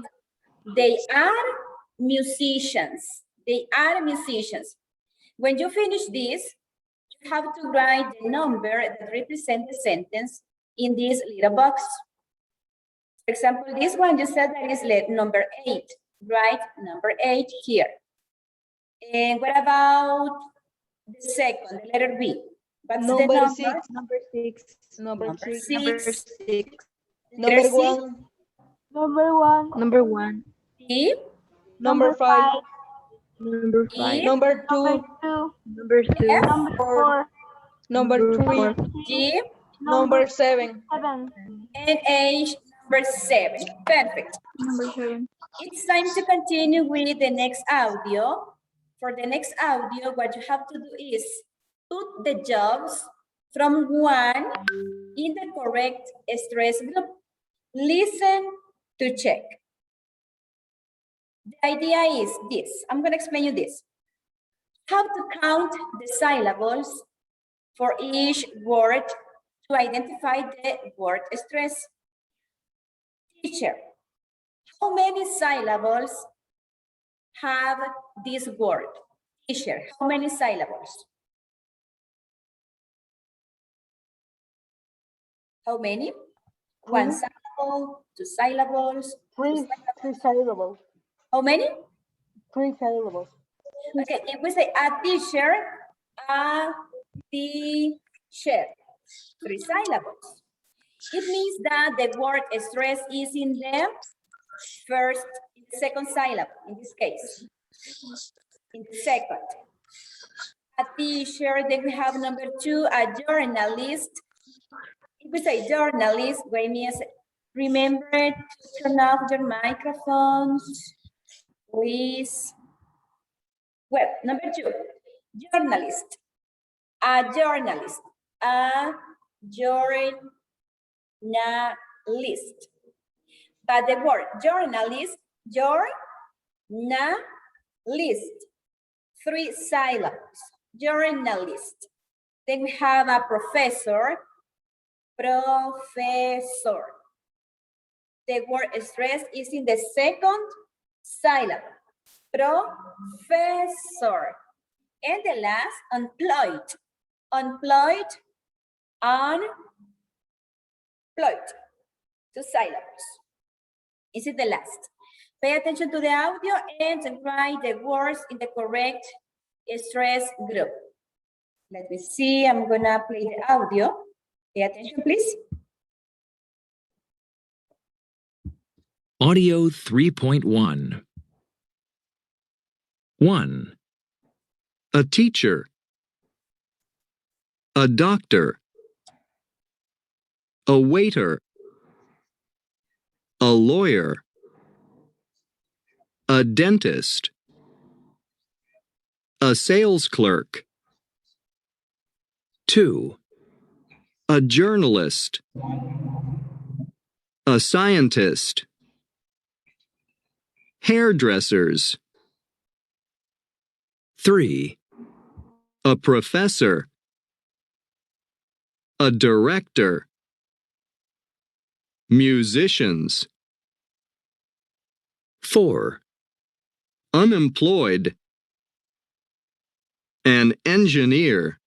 They are musicians. They are musicians. When you finish this, you have to write the number that represents the sentence in this little box. For example, this one, you said that is number 8. Write number 8 here. And what about the second, the letter B? What's the Number number? 6. Number 6. Number Number 3. 6. Number 6. Number Letter C? 1. Number 1. Number 1. D? Number 5. Number E? 5. Number 2. Number 2. Number 2. F? Number 4. Number 3. 4. G? Number 7. 7. And H, number 7. Perfect. Number 7. It's time to continue with the next audio. For the next audio, what you have to do is put the jobs from 1 in the correct stress group. Listen to check. The idea is this. I'm going to explain you this. How to count the syllables for each word to identify the word stress. Teacher, how many syllables have this word? Teacher, how many syllables? How many? 1 syllable, 2 syllables, 3 syllables. How many? 3 syllables. Okay, if we say a teacher, 3 syllables. It means that the word stress is in the second syllable, in this case. In the second. A teacher, then we have number 2, a journalist. If we say journalist, wait me a second. Remember to turn off your microphones, please. Well, number 2, journalist. A journalist. A journalist. But the word journalist, journalist. 3 syllables. Journalist. Then we have a professor. Professor. The word stress is in the second syllable. Professor. And the last, unemployed. Unemployed. Unemployed. 2 syllables. Is it the last? Pay attention to the audio and write the words in the correct stress group. Let me see, I'm gonna play the audio. Pay attention, please. Audio 3.1. 1. A teacher. A doctor. A waiter. A lawyer. A dentist. A sales clerk. 2. A journalist. A scientist. Hairdressers. 3. A professor. A director. Musicians. 4. Unemployed. An engineer.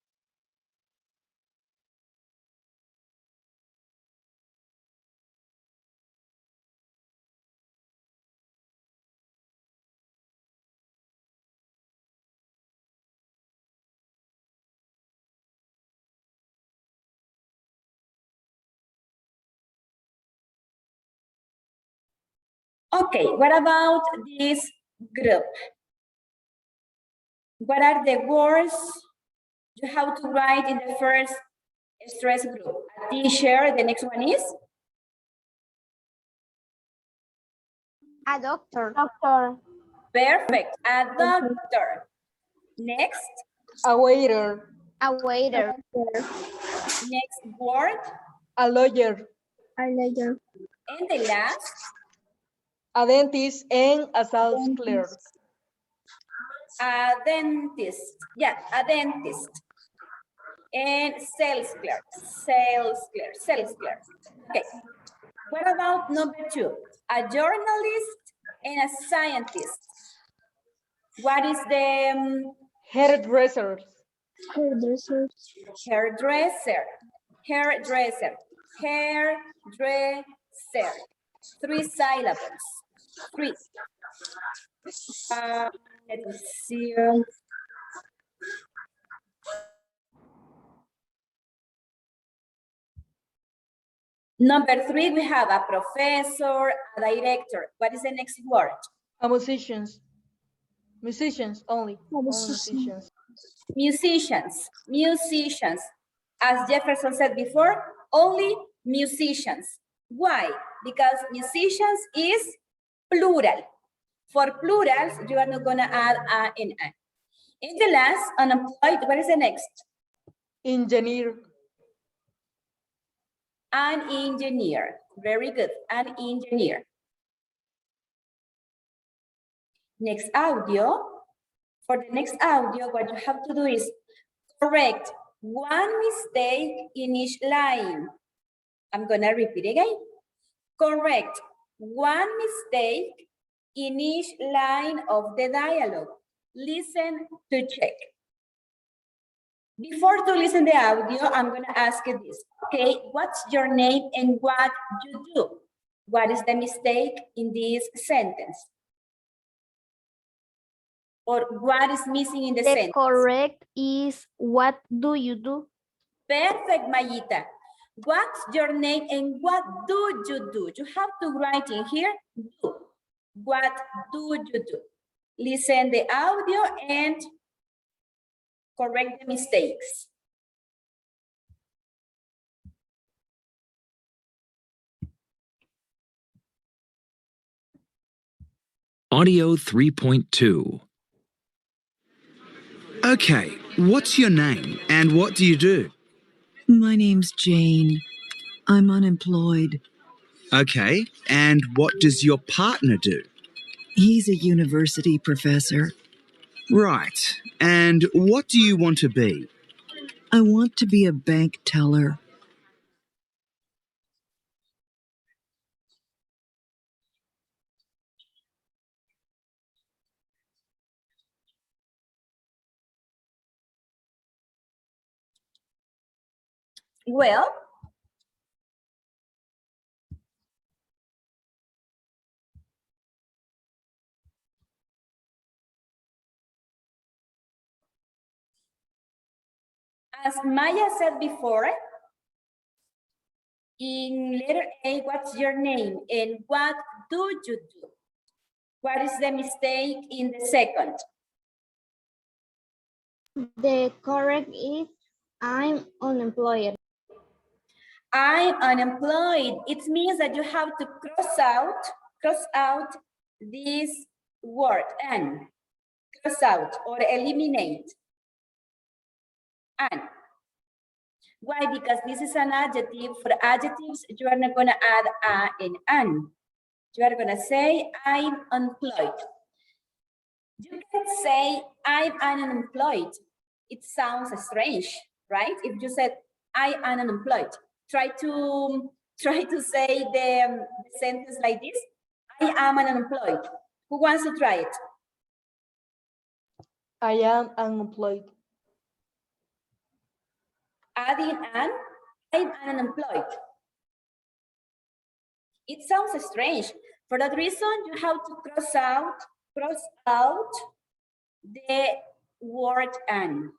Okay, what about this group? What are the words you have to write in the first stress group? A teacher, the next one is? A doctor. Doctor. Perfect, a doctor. Next, A waiter. A waiter. next word. A lawyer. A lawyer. And the last, A dentist and a sales clerk. a dentist. Yeah, a dentist. And sales clerk, sales clerk, sales clerk. Okay. What about number 2? A journalist and a scientist. What is the Hairdressers. Hairdresser. hairdresser? Hairdresser. Hairdresser. 3 syllables. 3. Let me see. Number 3, we have a professor, a director. What is the next word? A musicians. Musicians only. Only musicians. Musicians. Musicians. As Jefferson said before, only musicians. Why? Because musicians is plural. For plurals, you are not going to add a and a. In the last, unemployed, what is the next? Engineer. An engineer. Very good. An engineer. Next audio. For the next audio, what you have to do is correct one mistake in each line. I'm going to repeat again. Correct one mistake in each line of the dialogue. Listen to check. Before to listen the audio, I'm going to ask you this. Okay, what's your name and what you do? What is the mistake in this sentence? Or what is missing in the sentence? Correct is what do you do? Perfect, Mayita. What's your name and what do you do? You have to write in here, do. What do you do? Listen the audio and correct the mistakes. Audio 3.2. Okay, what's your name and what do you do? My name's Jane. I'm unemployed. Okay, and what does your partner do? He's a university professor. Right, and what do you want to be? I want to be a bank teller. Well, As Maya said before, in letter A, what's your name and what do you do? What is the mistake in the second? The correct is I'm unemployed. I'm unemployed. It means that you have to cross out this word and cross out or eliminate. And why? Because this is an adjective. For adjectives, you are not going to add a and an. You are going to say I'm unemployed. You can say I'm unemployed. It sounds strange, right? If you said I am unemployed, try to say the sentence like this. I am unemployed. Who wants to try it? I am unemployed. Adding an, I'm unemployed. It sounds strange. For that reason, you have to cross out the word an.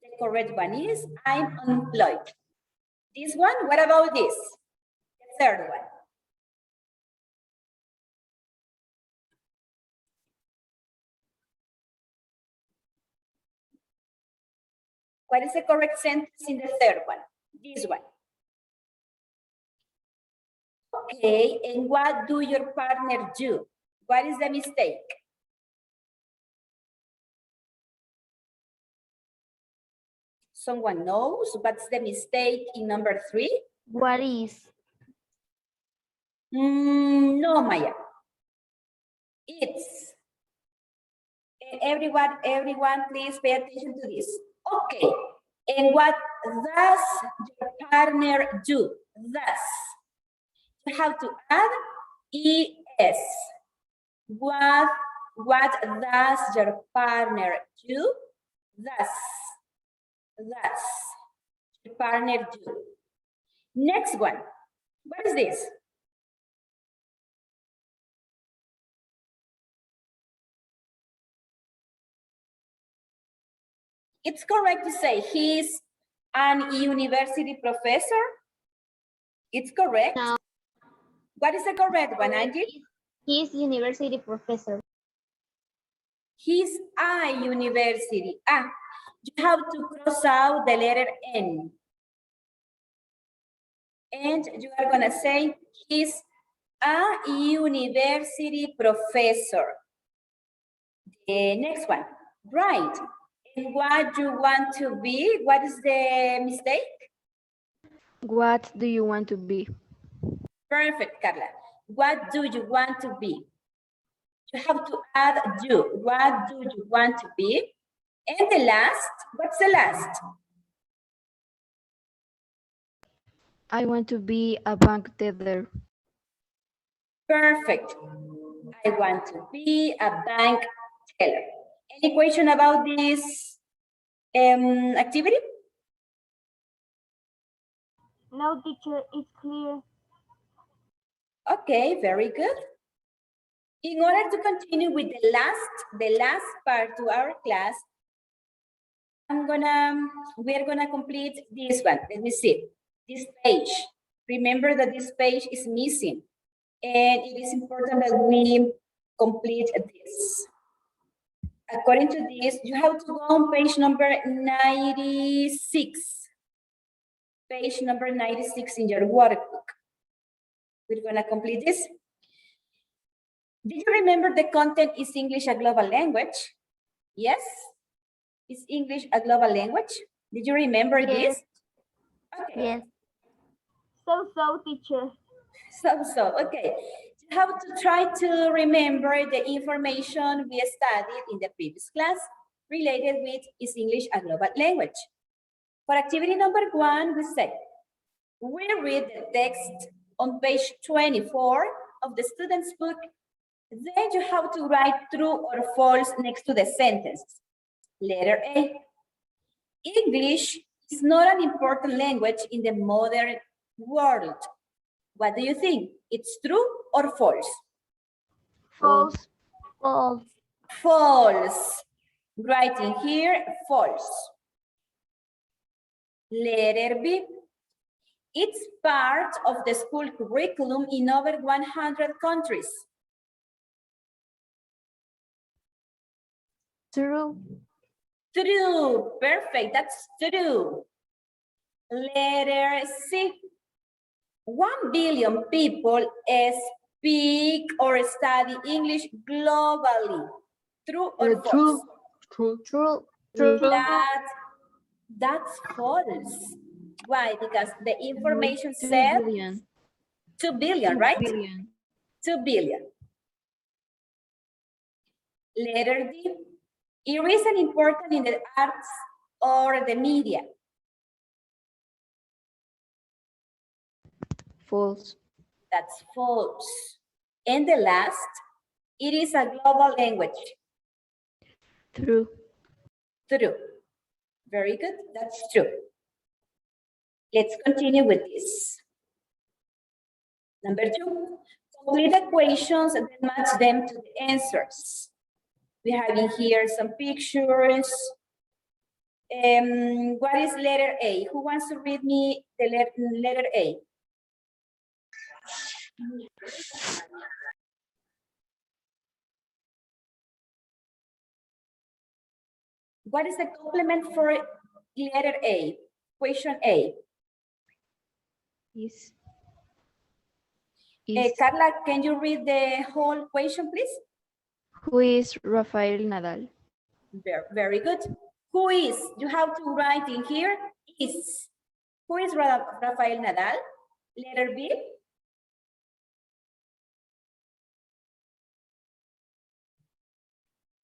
The correct one is I'm unemployed. This one, what about this? The third one. What is the correct sentence in the third one? This one. Okay, and what do your partner do? What is the mistake? Someone knows what's the mistake in number 3? What is? No, Maya. It's. Everyone, please pay attention to this. Okay, and what does your partner do? Thus. You have to add es. What does your partner do? Thus. Your partner do. Next one. What is this? It's correct to say he's an university professor. It's correct. No. What is the correct one, Angie? He's university professor. He's a university. You have to cross out the letter N. And you are going to say he's a university professor. The next one. Right. And what you want to be? What is the mistake? What do you want to be? Perfect, Carla. What do you want to be? You have to add you. What do you want to be? And the last, what's the last? I want to be a bank teller. Perfect. I want to be a bank teller. Any question about this activity? No, teacher, it's clear. Okay, very good. In order to continue with the last part to our class, we're gonna complete this one. Let me see. This page. Remember that this page is missing, and it is important that we complete this. According to this, you have to go on page number 96. Page number 96 in your workbook. We're gonna complete this. Did you remember the content is English a global language? Yes? Is English a global language? Did you remember this? Okay. Yes. So, teacher. So, okay. You have to try to remember the information we studied in the previous class related with is English a global language. For activity number 1, we say, we read the text on page 24 of the student's book. Then you have to write true or false next to the sentence. Letter A. English is not an important language in the modern world. What do you think? It's true or false? False. False. False. Writing here, false. Letter B. It's part of the school curriculum in over 100 countries. True. True. Perfect. That's true. Letter C. 1 billion people speak or study English globally. True or false? True. That's false. Why? Because the information 2 said billion. 2 billion, 2 right? billion. 2 billion. Letter D. It is an important in the arts or the media. False. That's false. And the last, it is a global language. True. True. Very good. That's true. Let's continue with this. Number 2, complete equations and then match them to the answers. We have in here some pictures. What is letter A? Who wants to read me the letter A? What is the complement for letter A? Question A. Is. Carla, can you read the whole question, please? Who is Rafael Nadal? Very good. Who is? You have to write in here. Is. Who is Rafael Nadal? Letter B.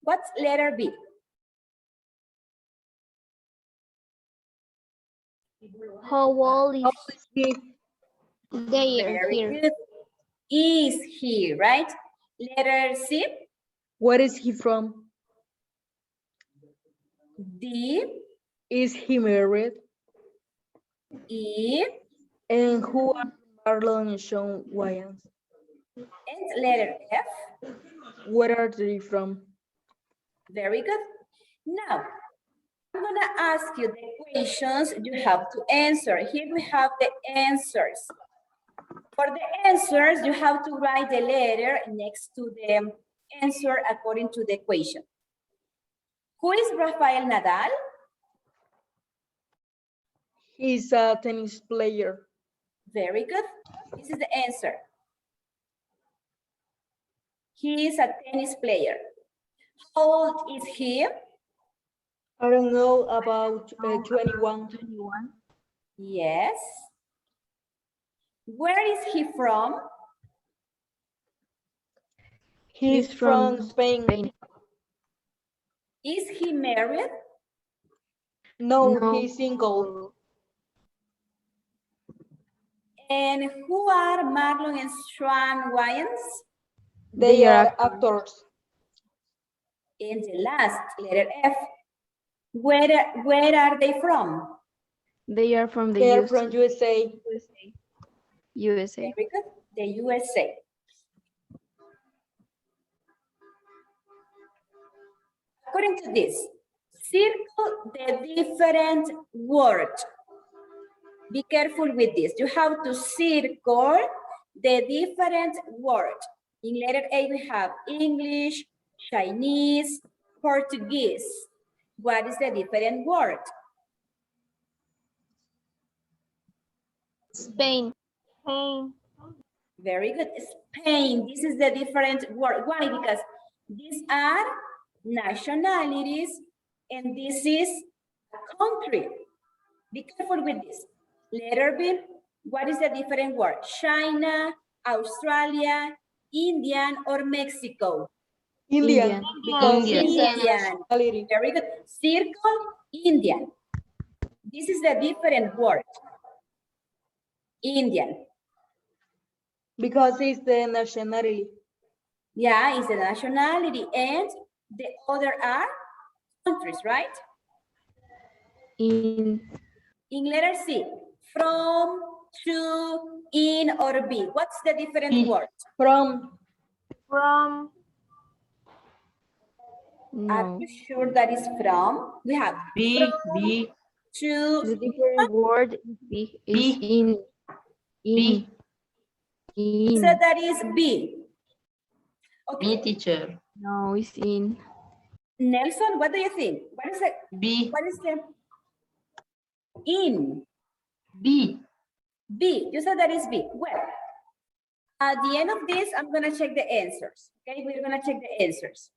What's letter B? How old is he? Very good. Is he, right? Letter C. Where is he from? D. Is he married? E. And who are Marlon and Sean Wayans? And letter F. Where are they from? Very good. Now, I'm gonna ask you the questions you have to answer. Here we have the answers. For the answers, you have to write the letter next to the answer according to the equation. Who is Rafael Nadal? He's a tennis player. Very good. This is the answer. He is a tennis player. How old is he? I don't know, about 21. Yes. Where is he from? He's from Spain. Is he married? No, he's single. And who are Marlon and Sean Wayans? They are actors. And the last, letter F. Where are they from? They are from the They are US. from USA. USA. Very good. The USA. According to this, circle the different word. Be careful with this. You have to circle the different word. In letter A, we have English, Chinese, Portuguese. What is the different word? Spain. Very good. Spain. This is the different word. Why? Because these are nationalities and this is a country. Be careful with this. Letter B. What is the different word? China, Australia, Indian, or Mexico? Indian. Because Indian. Very good. Circle, Indian. This is the different word. Indian. Because it's the nationality. Yeah, it's the nationality. And the other are countries, right? In letter C, from, to, in, or be. What's the different word? From. Are you sure that is from? We have B, from, B. To The different word is B. in. so that is B. Okay. Me, teacher. No, it's in. Nelson, what do you think? What is it? B. What is the in? B. B. You said that is B. Well, at the end of this, I'm gonna check the answers. Okay, we're gonna check the answers.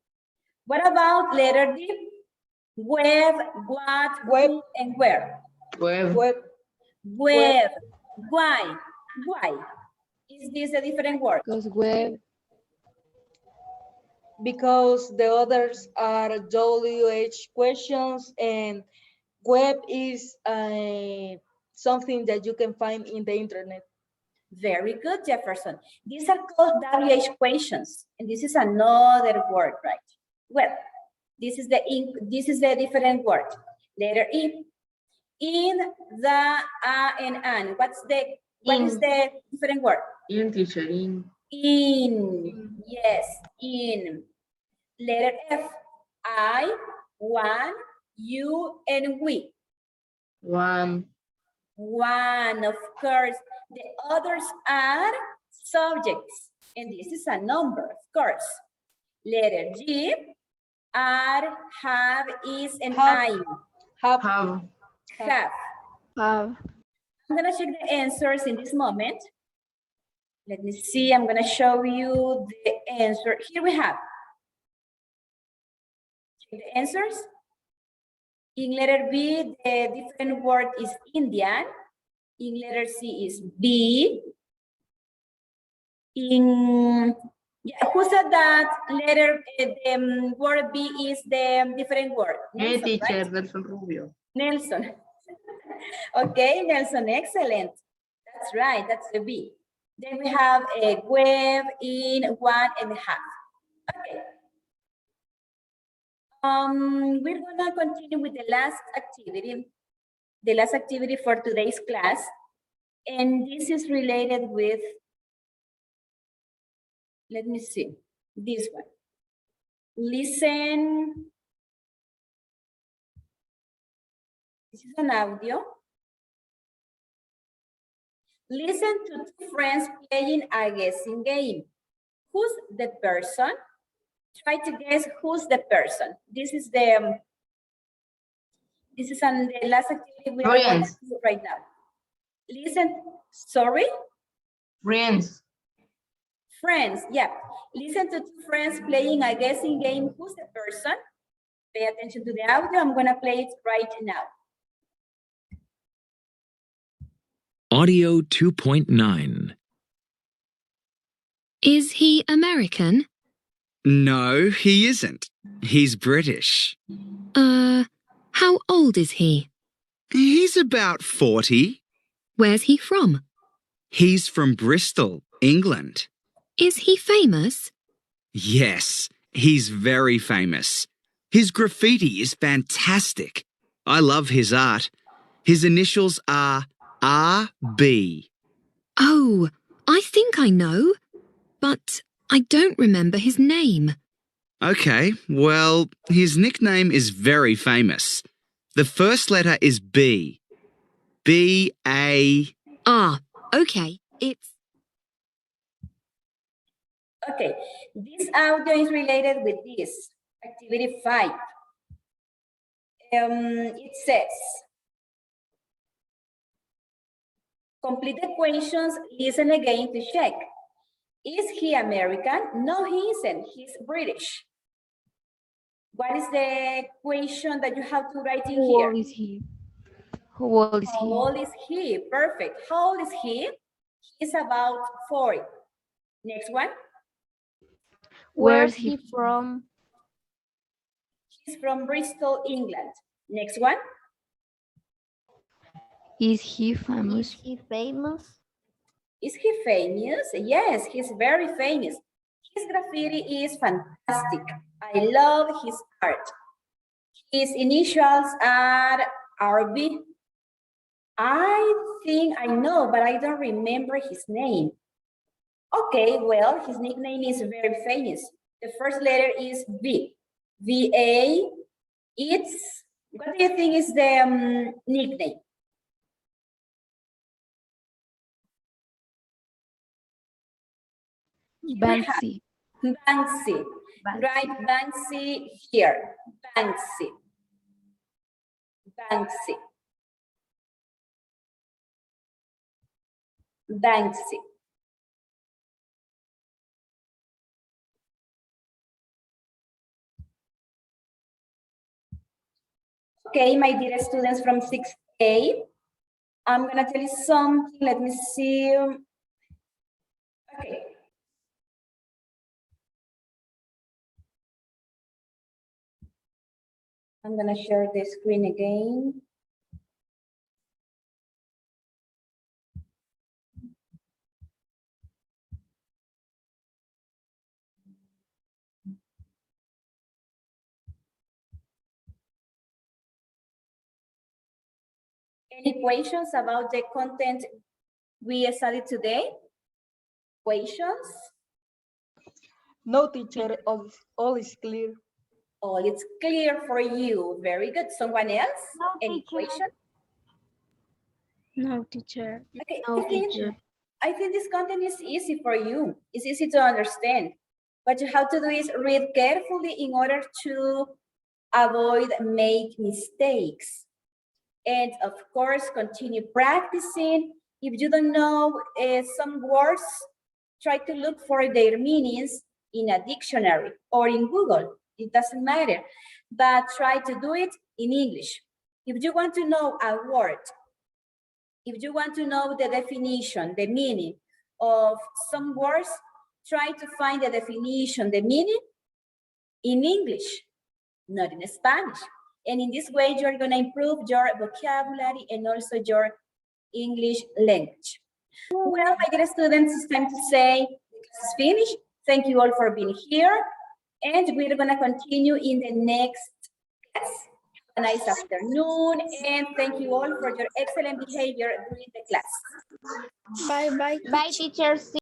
What about letter D? Web, what, who, and where? Web. Web. Web. Why? Why? Is this a different word? Because web. Because the others are WH questions and web is something that you can find in the internet. Very good, Jefferson. These are called WH questions, and this is another word, right? Well, this is the different word. Letter E. In, the, and an. What is the different word? In, teacher. In. In. Yes, in. Letter F. I, one, you, and we. One. One, of course. The others are subjects, and this is a number, of course. Letter G. Are, have, is, and Have. I. Have. Have. Have. I'm gonna check the answers in this moment. Let me see, I'm gonna show you the answer. Here we have. Check the answers. In letter B, the different word is Indian. In letter C is B. Who said that letter, the word B is the different word? Me, Nelson, teacher. right? Nelson Rubio. Nelson. Okay, Nelson, excellent. That's right, that's the B. Then we have a web, in, one, and a half. Okay. We're gonna continue with the last activity for today's class. And this is related with, let me see, this one. Listen. This is an audio. Listen to two friends playing a guessing game. Who's the person? Try to guess who's the person. This is the last activity we are going to do right now. Listen, sorry? Friends. Friends, yeah. Listen to two friends playing a guessing game. Who's the person? Pay attention to the audio. I'm gonna play it right now. Audio 2.9. Is he American? No, he isn't. He's British. How old is he? He's about 40. Where's he from? He's from Bristol, England. Is he famous? Yes, he's very famous. His graffiti is fantastic. I love his art. His initials are RB. Oh, I think I know, but I don't remember his name. Okay, well, his nickname is very famous. The first letter is B. B-A... Ah, okay, it's... Okay, this audio is related with this, activity 5. It says, complete the questions, listen again to check. Is he American? No, he isn't, he's British. What is the question that you have to write in here? How old is he? How old is he? How old is he? Perfect. How old is he? He's about 40. Next one. Where's he from? He's from Bristol, England. Next one. Is he famous? Is he famous? Is he famous? Yes, he's very famous. His graffiti is fantastic. I love his art. His initials are RB. I think I know, but I don't remember his name. Okay, well, his nickname is very famous. The first letter is V. V-A. It's What do you think is the nickname? Banksy. Banksy. Right, Banksy here. Banksy. Banksy. Banksy. Okay, my dear students from 6A, I'm gonna tell you something. Let me see. Okay. I'm gonna share the screen again. Any questions about the content we studied today? Questions? No, teacher, all is clear. All it's clear for you. Very good. Someone else? No, Any teacher. question? No, teacher. Okay, No, teacher. I think this content is easy for you. It's easy to understand. What you have to do is read carefully in order to avoid make mistakes. And of course, continue practicing. If you don't know some words, try to look for their meanings in a dictionary or in Google. It doesn't matter, but try to do it in English. If you want to know a word, if you want to know the definition, the meaning of some words, try to find the definition, the meaning in English, not in Spanish. And in this way, you're going to improve your vocabulary and also your English language. Well, my dear students, it's time to say this is finished. Thank you all for being here. And we're going to continue in the next class. Have a nice afternoon. And thank you all for your excellent behavior during the class. Bye, teachers.